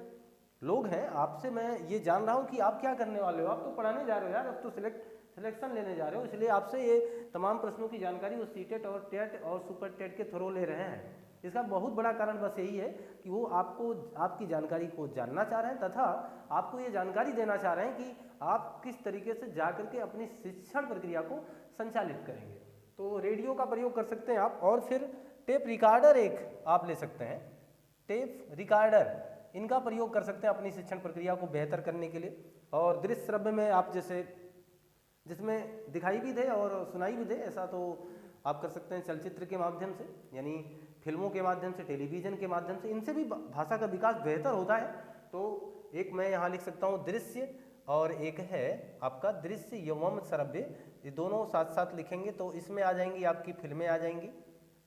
लोग हैं। आपसे मैं ये जान रहा हूँ कि आप क्या करने वाले हो, आप तो पढ़ाने जा रहे हो यार, अब तो सिलेक्शन लेने जा रहे हो, इसलिए आपसे ये तमाम प्रश्नों की जानकारी वो सीटेट और टेट और सुपर टेट के थ्रू ले रहे हैं। इसका बहुत बड़ा कारण बस यही है कि वो आपको आपकी जानकारी को जानना चाह रहे हैं तथा आपको ये जानकारी देना चाह रहे हैं कि आप किस तरीके से जाकर के अपनी शिक्षण प्रक्रिया को संचालित करेंगे। तो रेडियो का प्रयोग कर सकते हैं आप, और फिर टेप रिकॉर्डर एक आप ले सकते हैं, टेप रिकॉर्डर, इनका प्रयोग कर सकते हैं अपनी शिक्षण प्रक्रिया को बेहतर करने के लिए। और दृश्य श्रव्य में आप जैसे जिसमें दिखाई भी दे और सुनाई भी दे, ऐसा तो आप कर सकते हैं चलचित्र के माध्यम से, यानी फिल्मों के माध्यम से, टेलीविज़न के माध्यम से, इनसे भी भाषा का विकास बेहतर होता है। तो एक मैं यहाँ लिख सकता हूँ दृश्य, और एक है आपका दृश्य एवं श्रव्य, ये दोनों साथ साथ लिखेंगे तो इसमें आ जाएंगी आपकी फिल्में आ जाएंगी,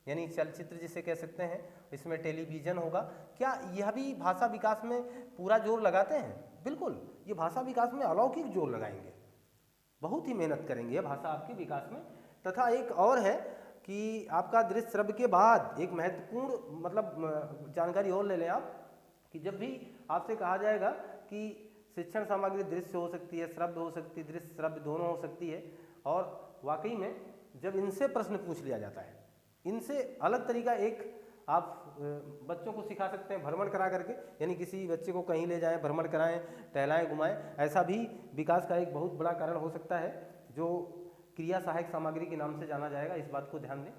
यानी चलचित्र जिसे कह सकते हैं, इसमें टेलीविज़न होगा। क्या यह भी भाषा विकास में पूरा जोर लगाते हैं? बिल्कुल, ये भाषा विकास में अलौकिक जोर लगाएंगे, बहुत ही मेहनत करेंगे ये भाषा आपके विकास में। तथा एक और है कि आपका दृश्य श्रव्य के बाद एक महत्वपूर्ण मतलब जानकारी और ले लें आप, कि जब भी आपसे कहा जाएगा कि शिक्षण सामग्री दृश्य हो सकती है, श्रव्य हो सकती है, दृश्य श्रव्य दोनों हो सकती है, और वाकई में जब इनसे प्रश्न पूछ लिया जाता है, इनसे अलग तरीका एक आप बच्चों को सिखा सकते हैं भ्रमण करा करके, यानी किसी बच्चे को कहीं ले जाएं, भ्रमण कराएं, टहलाएं, घुमाएं, ऐसा भी विकास का एक बहुत बड़ा कारण हो सकता है, जो क्रिया सहायक सामग्री के नाम से जाना जाएगा। इस बात को ध्यान दें।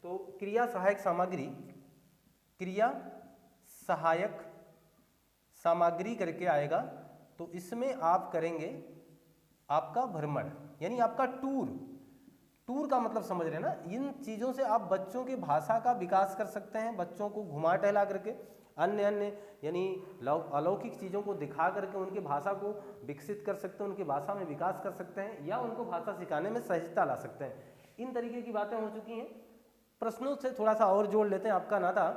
तो क्रिया सहायक सामग्री, क्रिया सहायक सामग्री करके आएगा, तो इसमें आप करेंगे आपका भ्रमण, यानी आपका टूर। टूर का मतलब समझ रहे हैं ना, इन चीज़ों से आप बच्चों के भाषा का विकास कर सकते हैं, बच्चों को घुमा टहला करके अन्य अन्य यानी अलौकिक चीज़ों को दिखा करके उनकी भाषा को विकसित कर सकते हैं, उनकी भाषा में विकास कर सकते हैं, या उनको भाषा सिखाने में सहजता ला सकते हैं। इन तरीके की बातें हो चुकी हैं। प्रश्नों से थोड़ा सा और जोड़ लेते हैं आपका नाता,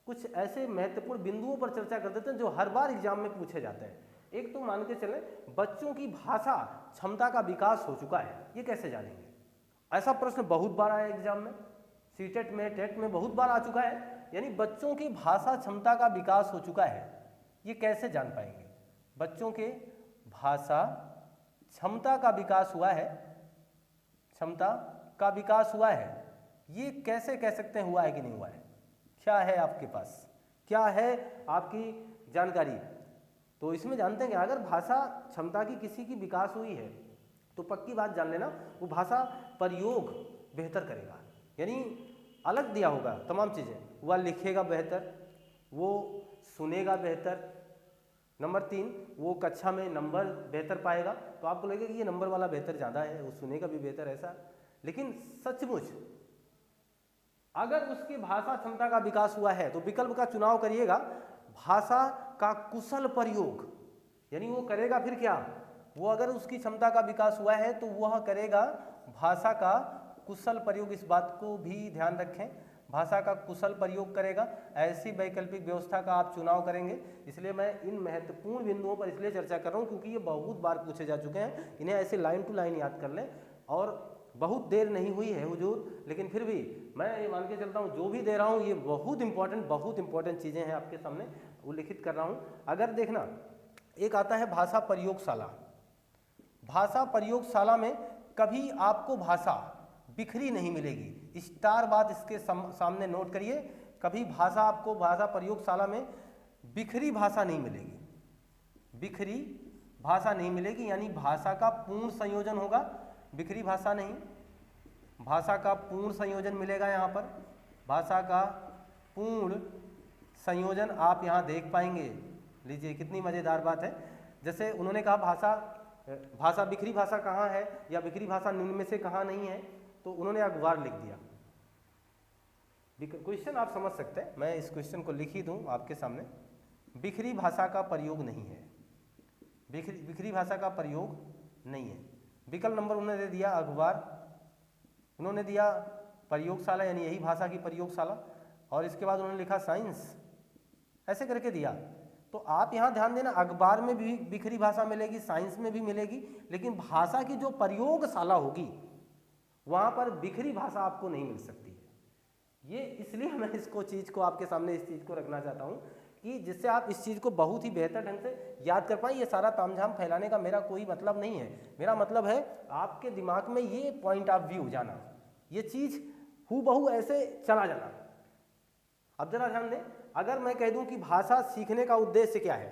कुछ ऐसे महत्वपूर्ण बिंदुओं पर चर्चा कर देते हैं जो हर बार एग्जाम में पूछे जाते हैं। एक तो मान के चलें, बच्चों की भाषा क्षमता का विकास हो चुका है, ये कैसे जानेंगे? ऐसा प्रश्न बहुत बार आया एग्जाम में, सीटेट में, टेट में बहुत बार आ चुका है। यानी बच्चों की भाषा क्षमता का विकास हो चुका है। ये कैसे जान पाएंगे? बच्चों के भाषा क्षमता का विकास हुआ है, क्षमता का विकास हुआ है, ये कैसे कह सकते हैं हुआ है कि नहीं हुआ है? क्या है आपके पास, क्या है आपकी जानकारी? तो इसमें जानते हैं कि अगर भाषा क्षमता की किसी की विकास हुई है तो पक्की बात जान लेना वो भाषा प्रयोग बेहतर करेगा। यानी अलग दिया होगा तमाम चीज़ें, वह लिखेगा बेहतर, वो सुनेगा बेहतर, नंबर 3 वो कक्षा में नंबर बेहतर पाएगा। तो आपको लगेगा कि ये नंबर वाला बेहतर ज़्यादा है, वो सुनेगा भी बेहतर, ऐसा। लेकिन सचमुच अगर उसकी भाषा क्षमता का विकास हुआ है तो विकल्प का चुनाव करिएगा, भाषा का कुशल प्रयोग। यानी वो करेगा फिर क्या? वो अगर उसकी क्षमता का विकास हुआ है तो वह करेगा भाषा का कुशल प्रयोग। इस बात को भी ध्यान रखें, भाषा का कुशल प्रयोग करेगा। ऐसी वैकल्पिक व्यवस्था का आप चुनाव करेंगे। इसलिए मैं इन महत्वपूर्ण बिंदुओं पर इसलिए चर्चा कर रहा हूँ क्योंकि ये बहुत बार पूछे जा चुके हैं। इन्हें ऐसे लाइन टू लाइन याद कर लें। और बहुत देर नहीं हुई है हुजूर, लेकिन फिर भी मैं ये मान के चलता हूँ जो भी दे रहा हूँ ये बहुत इंपॉर्टेंट चीज़ें हैं आपके सामने उल्लिखित कर रहा हूँ। अगर देखना, एक आता है भाषा प्रयोगशाला। भाषा प्रयोगशाला में कभी आपको भाषा बिखरी नहीं मिलेगी। स्टार बात इसके सामने नोट करिए, कभी आपको भाषा प्रयोगशाला में बिखरी भाषा नहीं मिलेगी, बिखरी भाषा नहीं मिलेगी। यानी भाषा का पूर्ण संयोजन होगा, बिखरी भाषा नहीं, भाषा का पूर्ण संयोजन मिलेगा। यहाँ पर भाषा का पूर्ण संयोजन आप यहाँ देख पाएंगे। लीजिए कितनी मज़ेदार बात है। जैसे उन्होंने कहा भाषा बिखरी भाषा कहाँ है या बिखरी भाषा निम्न में से कहाँ नहीं है, तो उन्होंने अखबार लिख दिया। क्वेश्चन आप समझ सकते हैं, मैं इस क्वेश्चन को लिख ही दूँ आपके सामने। बिखरी भाषा का प्रयोग नहीं है, बिखरी भाषा का प्रयोग नहीं है। विकल्प नंबर उन्होंने दिया अखबार, उन्होंने दिया प्रयोगशाला यानी यही भाषा की प्रयोगशाला, और इसके बाद उन्होंने लिखा साइंस, ऐसे करके दिया। तो आप यहाँ ध्यान देना, अखबार में भी बिखरी भाषा मिलेगी, साइंस में भी मिलेगी, लेकिन भाषा की जो प्रयोगशाला होगी वहाँ पर बिखरी भाषा आपको नहीं मिल सकती है। ये इसलिए मैं इसको चीज़ को आपके सामने इस चीज़ को रखना चाहता हूँ कि जिससे आप इस चीज़ को बहुत ही बेहतर ढंग से याद कर पाएँ। ये सारा तामझाम फैलाने का मेरा कोई मतलब नहीं है। मेरा मतलब है आपके दिमाग में ये पॉइंट ऑफ व्यू जाना, ये चीज़ हूबहू ऐसे चला जाना। अब जरा ध्यान दें, अगर मैं कह दूं कि भाषा सीखने का उद्देश्य क्या है,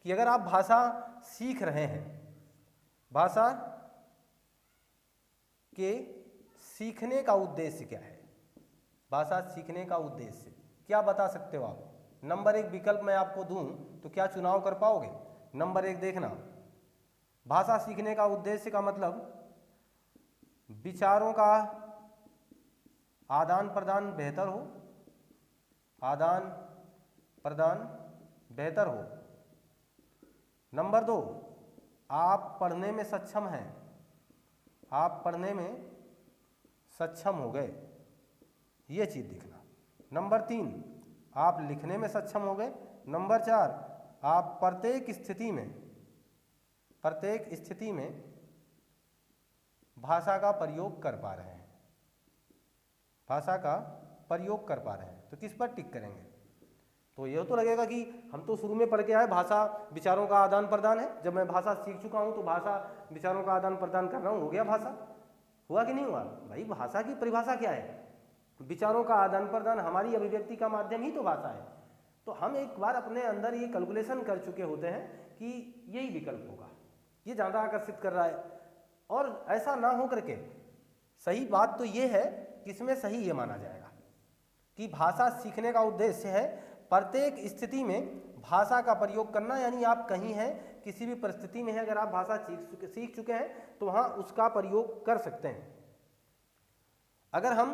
कि अगर आप भाषा सीख रहे हैं, भाषा के सीखने का उद्देश्य क्या है, भाषा सीखने का उद्देश्य क्या बता सकते हो आप? नंबर 1 विकल्प मैं आपको दूं तो क्या चुनाव कर पाओगे? नंबर 1 देखना, भाषा सीखने का उद्देश्य का मतलब विचारों का आदान प्रदान बेहतर हो, आदान प्रदान बेहतर हो। नंबर 2, आप पढ़ने में सक्षम हैं, आप पढ़ने में सक्षम हो गए, ये चीज़ दिखना। नंबर 3, आप लिखने में सक्षम हो गए। नंबर 4, आप प्रत्येक स्थिति में भाषा का प्रयोग कर पा रहे हैं, भाषा का प्रयोग कर पा रहे हैं। तो किस पर टिक करेंगे? तो यह तो लगेगा कि हम तो शुरू में पढ़ के आए भाषा विचारों का आदान प्रदान है, जब मैं भाषा सीख चुका हूं तो भाषा विचारों का आदान प्रदान कर रहा हूं, हो गया भाषा। हुआ कि नहीं हुआ भाई? भाषा की परिभाषा क्या है? विचारों का आदान प्रदान, हमारी अभिव्यक्ति का माध्यम ही तो भाषा है। तो हम एक बार अपने अंदर ये कैलकुलेशन कर चुके होते हैं कि यही विकल्प होगा, ये ज़्यादा आकर्षित कर रहा है। और ऐसा ना हो करके सही बात तो ये है कि इसमें सही ये माना जाएगा कि भाषा सीखने का उद्देश्य है प्रत्येक स्थिति में भाषा का प्रयोग करना। यानी आप कहीं हैं, किसी भी परिस्थिति में हैं, अगर आप भाषा सीख चुके हैं तो वहाँ उसका प्रयोग कर सकते हैं। अगर हम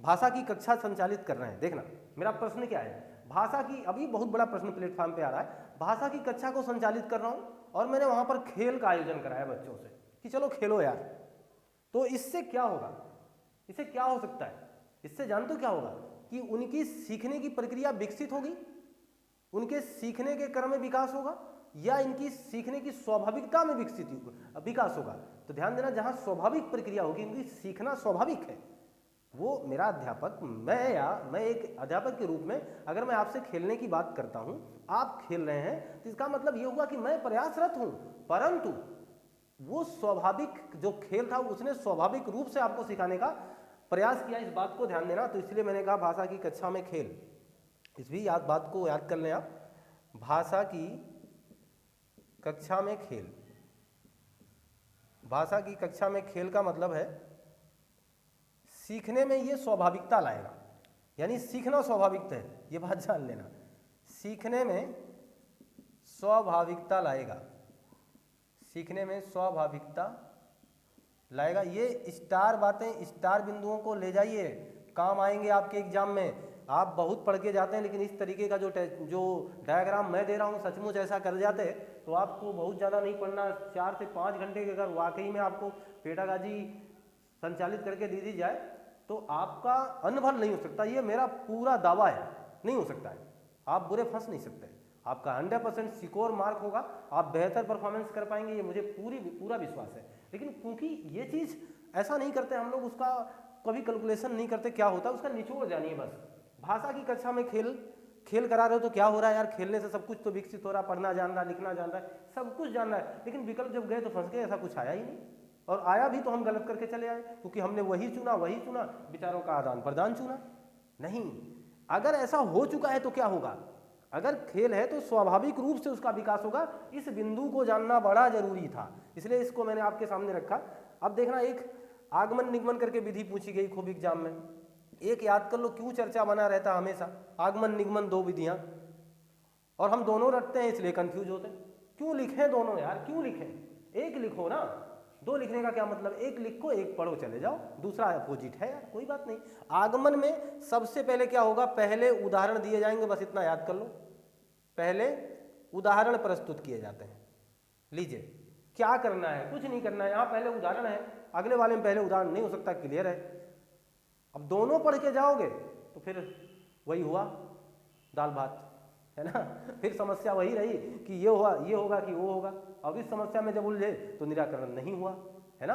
भाषा की कक्षा संचालित कर रहे हैं, देखना मेरा प्रश्न क्या है, भाषा की, अभी बहुत बड़ा प्रश्न प्लेटफॉर्म पे आ रहा है, भाषा की कक्षा को संचालित कर रहा हूँ और मैंने वहाँ पर खेल का आयोजन कराया बच्चों से कि चलो खेलो यार। तो इससे क्या होगा, इससे क्या हो सकता है? इससे जानते हो क्या होगा कि उनकी सीखने की प्रक्रिया विकसित होगी, उनके सीखने के क्रम में विकास होगा, या इनकी सीखने की स्वाभाविकता में विकास होगा। तो ध्यान देना, जहां स्वाभाविक प्रक्रिया होगी, इनकी सीखना स्वाभाविक है, वो मेरा अध्यापक, मैं एक अध्यापक के रूप में अगर मैं आपसे खेलने की बात करता हूं, आप खेल रहे हैं, तो इसका मतलब ये हुआ कि मैं प्रयासरत हूं, परंतु वो स्वाभाविक जो खेल था उसने स्वाभाविक रूप से आपको सिखाने का प्रयास किया। इस बात को ध्यान देना। तो इसलिए मैंने कहा भाषा की कक्षा में खेल, इस भी बात को याद कर लें आप। भाषा की कक्षा में खेल, भाषा की कक्षा में खेल का मतलब है सीखने में ये स्वाभाविकता लाएगा, यानी सीखना स्वाभाविक है, ये बात जान लेना। सीखने में स्वाभाविकता लाएगा, सीखने में स्वाभाविकता लाएगा। ये स्टार बातें, स्टार बिंदुओं को ले जाइए, काम आएंगे आपके एग्जाम में। आप बहुत पढ़ के जाते हैं, लेकिन इस तरीके का जो डायग्राम मैं दे रहा हूँ, सचमुच ऐसा कर जाते तो आपको बहुत ज़्यादा नहीं पढ़ना, 4 से 5 घंटे के अगर वाकई में आपको पेडागॉजी संचालित करके दे दी जाए तो आपका अनुभव नहीं हो सकता। ये मेरा पूरा दावा है, नहीं हो सकता है। आप बुरे फंस नहीं सकते, आपका 100% सिक्योर मार्क होगा, आप बेहतर परफॉर्मेंस कर पाएंगे, ये मुझे पूरा विश्वास है। लेकिन क्योंकि ये चीज़ ऐसा नहीं करते हम लोग, उसका कभी कैलकुलेशन नहीं करते क्या होता है, उसका निचोड़ जानिए बस। भाषा की कक्षा में खेल करा रहे हो तो क्या हो रहा है यार, खेलने से सब कुछ तो विकसित हो रहा है, पढ़ना जान रहा है, लिखना जान रहा है, सब कुछ जान रहा है, लेकिन विकल्प जब गए तो फंस गए, ऐसा कुछ आया ही नहीं। और आया भी तो हम गलत करके चले आए, क्योंकि हमने वही चुना, विचारों का आदान प्रदान चुना नहीं। अगर ऐसा हो चुका है तो क्या होगा, अगर खेल है तो स्वाभाविक रूप से उसका विकास होगा। इस बिंदु को जानना बड़ा जरूरी था, इसलिए इसको मैंने आपके सामने रखा। अब देखना, एक आगमन निगमन करके विधि पूछी गई खूब एग्जाम में, एक याद कर लो क्यों चर्चा बना रहता हमेशा, आगमन निगमन 2 विधियां, और हम दोनों रटते हैं इसलिए कंफ्यूज होते हैं। क्यों लिखें दोनों यार, क्यों लिखें, एक लिखो ना, 2 लिखने का क्या मतलब, एक लिखो एक पढ़ो चले जाओ, दूसरा अपोजिट है यार, कोई बात नहीं। आगमन में सबसे पहले क्या होगा, पहले उदाहरण दिए जाएंगे, बस इतना याद कर लो, पहले उदाहरण प्रस्तुत किए जाते हैं। लीजिए क्या करना है, कुछ नहीं करना है, यहाँ पहले उदाहरण है, अगले वाले में पहले उदाहरण नहीं हो सकता, क्लियर है। अब दोनों पढ़ के जाओगे तो फिर वही हुआ दाल भात, है ना, फिर समस्या वही रही कि ये होगा कि वो होगा। अब इस समस्या में जब उलझे तो निराकरण नहीं हुआ, है ना,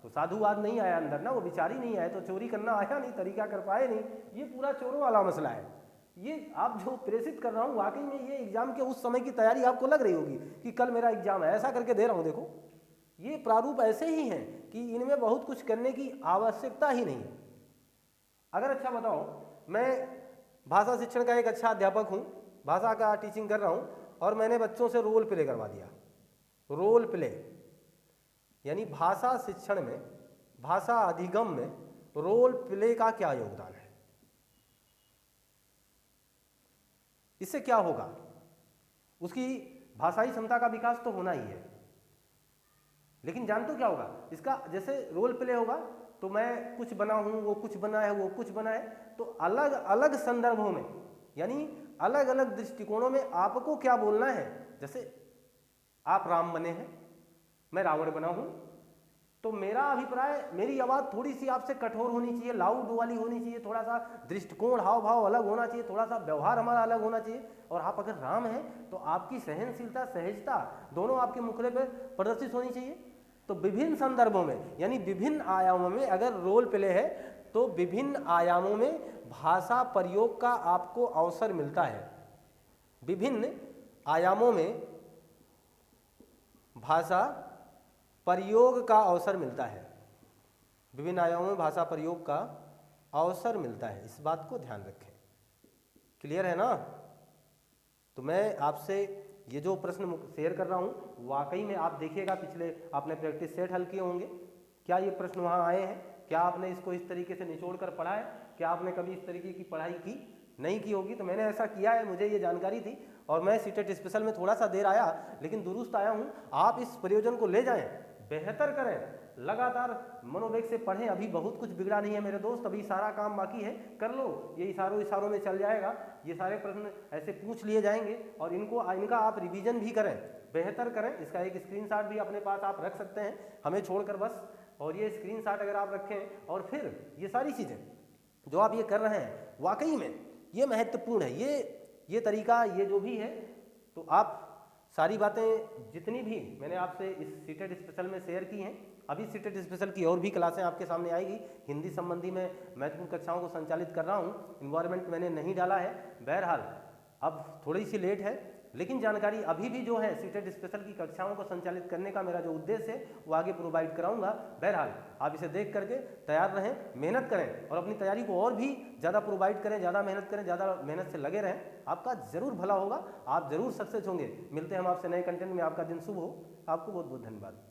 तो साधुवाद नहीं आया अंदर ना, वो विचार ही नहीं आया, तो चोरी करना आया नहीं, तरीका कर पाए नहीं। ये पूरा चोरों वाला मसला है। ये आप जो प्रेषित कर रहा हूँ, वाकई में ये एग्जाम के उस समय की तैयारी आपको लग रही होगी कि कल मेरा एग्जाम है, ऐसा करके दे रहा हूँ। देखो ये प्रारूप ऐसे ही हैं कि इनमें बहुत कुछ करने की आवश्यकता ही नहीं है। अगर अच्छा बताओ, मैं भाषा शिक्षण का एक अच्छा अध्यापक हूँ, भाषा का टीचिंग कर रहा हूँ, और मैंने बच्चों से रोल प्ले करवा दिया। रोल प्ले यानी भाषा शिक्षण में, भाषा अधिगम में रोल प्ले का क्या योगदान है, इससे क्या होगा, उसकी भाषाई क्षमता का विकास तो होना ही है। लेकिन जानते हो क्या होगा इसका, जैसे रोल प्ले होगा तो मैं कुछ बना हूं, वो कुछ बना है, वो कुछ बना है, तो अलग अलग संदर्भों में, यानी अलग अलग दृष्टिकोणों में आपको क्या बोलना है। जैसे आप राम बने हैं, मैं रावण बना हूं, तो मेरा अभिप्राय, मेरी आवाज़ थोड़ी सी आपसे कठोर होनी चाहिए, लाउड वाली होनी चाहिए, थोड़ा सा दृष्टिकोण हाव भाव अलग होना चाहिए, थोड़ा सा व्यवहार हमारा अलग होना चाहिए। और आप अगर राम हैं तो आपकी सहनशीलता, सहजता दोनों आपके मुखड़े पर प्रदर्शित होनी चाहिए। तो विभिन्न संदर्भों में, यानी विभिन्न आयामों में अगर रोल प्ले है तो विभिन्न आयामों में भाषा प्रयोग का आपको अवसर मिलता है। विभिन्न आयामों में भाषा प्रयोग का अवसर मिलता है, विभिन्न आयामों में भाषा प्रयोग का अवसर मिलता है, इस बात को ध्यान रखें। क्लियर है ना। तो मैं आपसे ये जो प्रश्न शेयर कर रहा हूँ, वाकई में आप देखिएगा, पिछले आपने प्रैक्टिस सेट हल किए होंगे, क्या ये प्रश्न वहाँ आए हैं, क्या आपने इसको इस तरीके से निचोड़ कर पढ़ा है, क्या आपने कभी इस तरीके की पढ़ाई की, नहीं की होगी। तो मैंने ऐसा किया है, मुझे ये जानकारी थी, और मैं सीटेट स्पेशल में थोड़ा सा देर आया, लेकिन दुरुस्त आया हूँ। आप इस प्रयोजन को ले जाएं, बेहतर करें, लगातार मनोवेग से पढ़ें। अभी बहुत कुछ बिगड़ा नहीं है मेरे दोस्त, अभी सारा काम बाकी है, कर लो, ये इशारों में चल जाएगा। ये सारे प्रश्न ऐसे पूछ लिए जाएंगे और इनका आप रिवीजन भी करें, बेहतर करें। इसका एक स्क्रीनशॉट भी अपने पास आप रख सकते हैं, हमें छोड़कर बस। और ये स्क्रीनशॉट अगर आप रखें, और फिर ये सारी चीज़ें जो आप ये कर रहे हैं, वाकई में ये महत्वपूर्ण है, ये तरीका, ये जो भी है, तो आप सारी बातें जितनी भी मैंने आपसे इस सीटेट स्पेशल में शेयर की हैं, अभी सीटेट स्पेशल की और भी क्लासें आपके सामने आएगी। हिंदी संबंधी मैं महत्वपूर्ण कक्षाओं को संचालित कर रहा हूँ, इन्वायरमेंट मैंने नहीं डाला है। बहरहाल अब थोड़ी सी लेट है, लेकिन जानकारी अभी भी जो है सीटेट स्पेशल की कक्षाओं को संचालित करने का मेरा जो उद्देश्य है वो आगे प्रोवाइड कराऊंगा। बहरहाल आप इसे देख करके तैयार रहें, मेहनत करें और अपनी तैयारी को और भी ज़्यादा प्रोवाइड करें, ज़्यादा मेहनत करें, ज़्यादा मेहनत से लगे रहें। आपका जरूर भला होगा, आप जरूर सक्सेस होंगे। मिलते हैं हम आपसे नए कंटेंट में। आपका दिन शुभ हो। आपको बहुत बहुत धन्यवाद।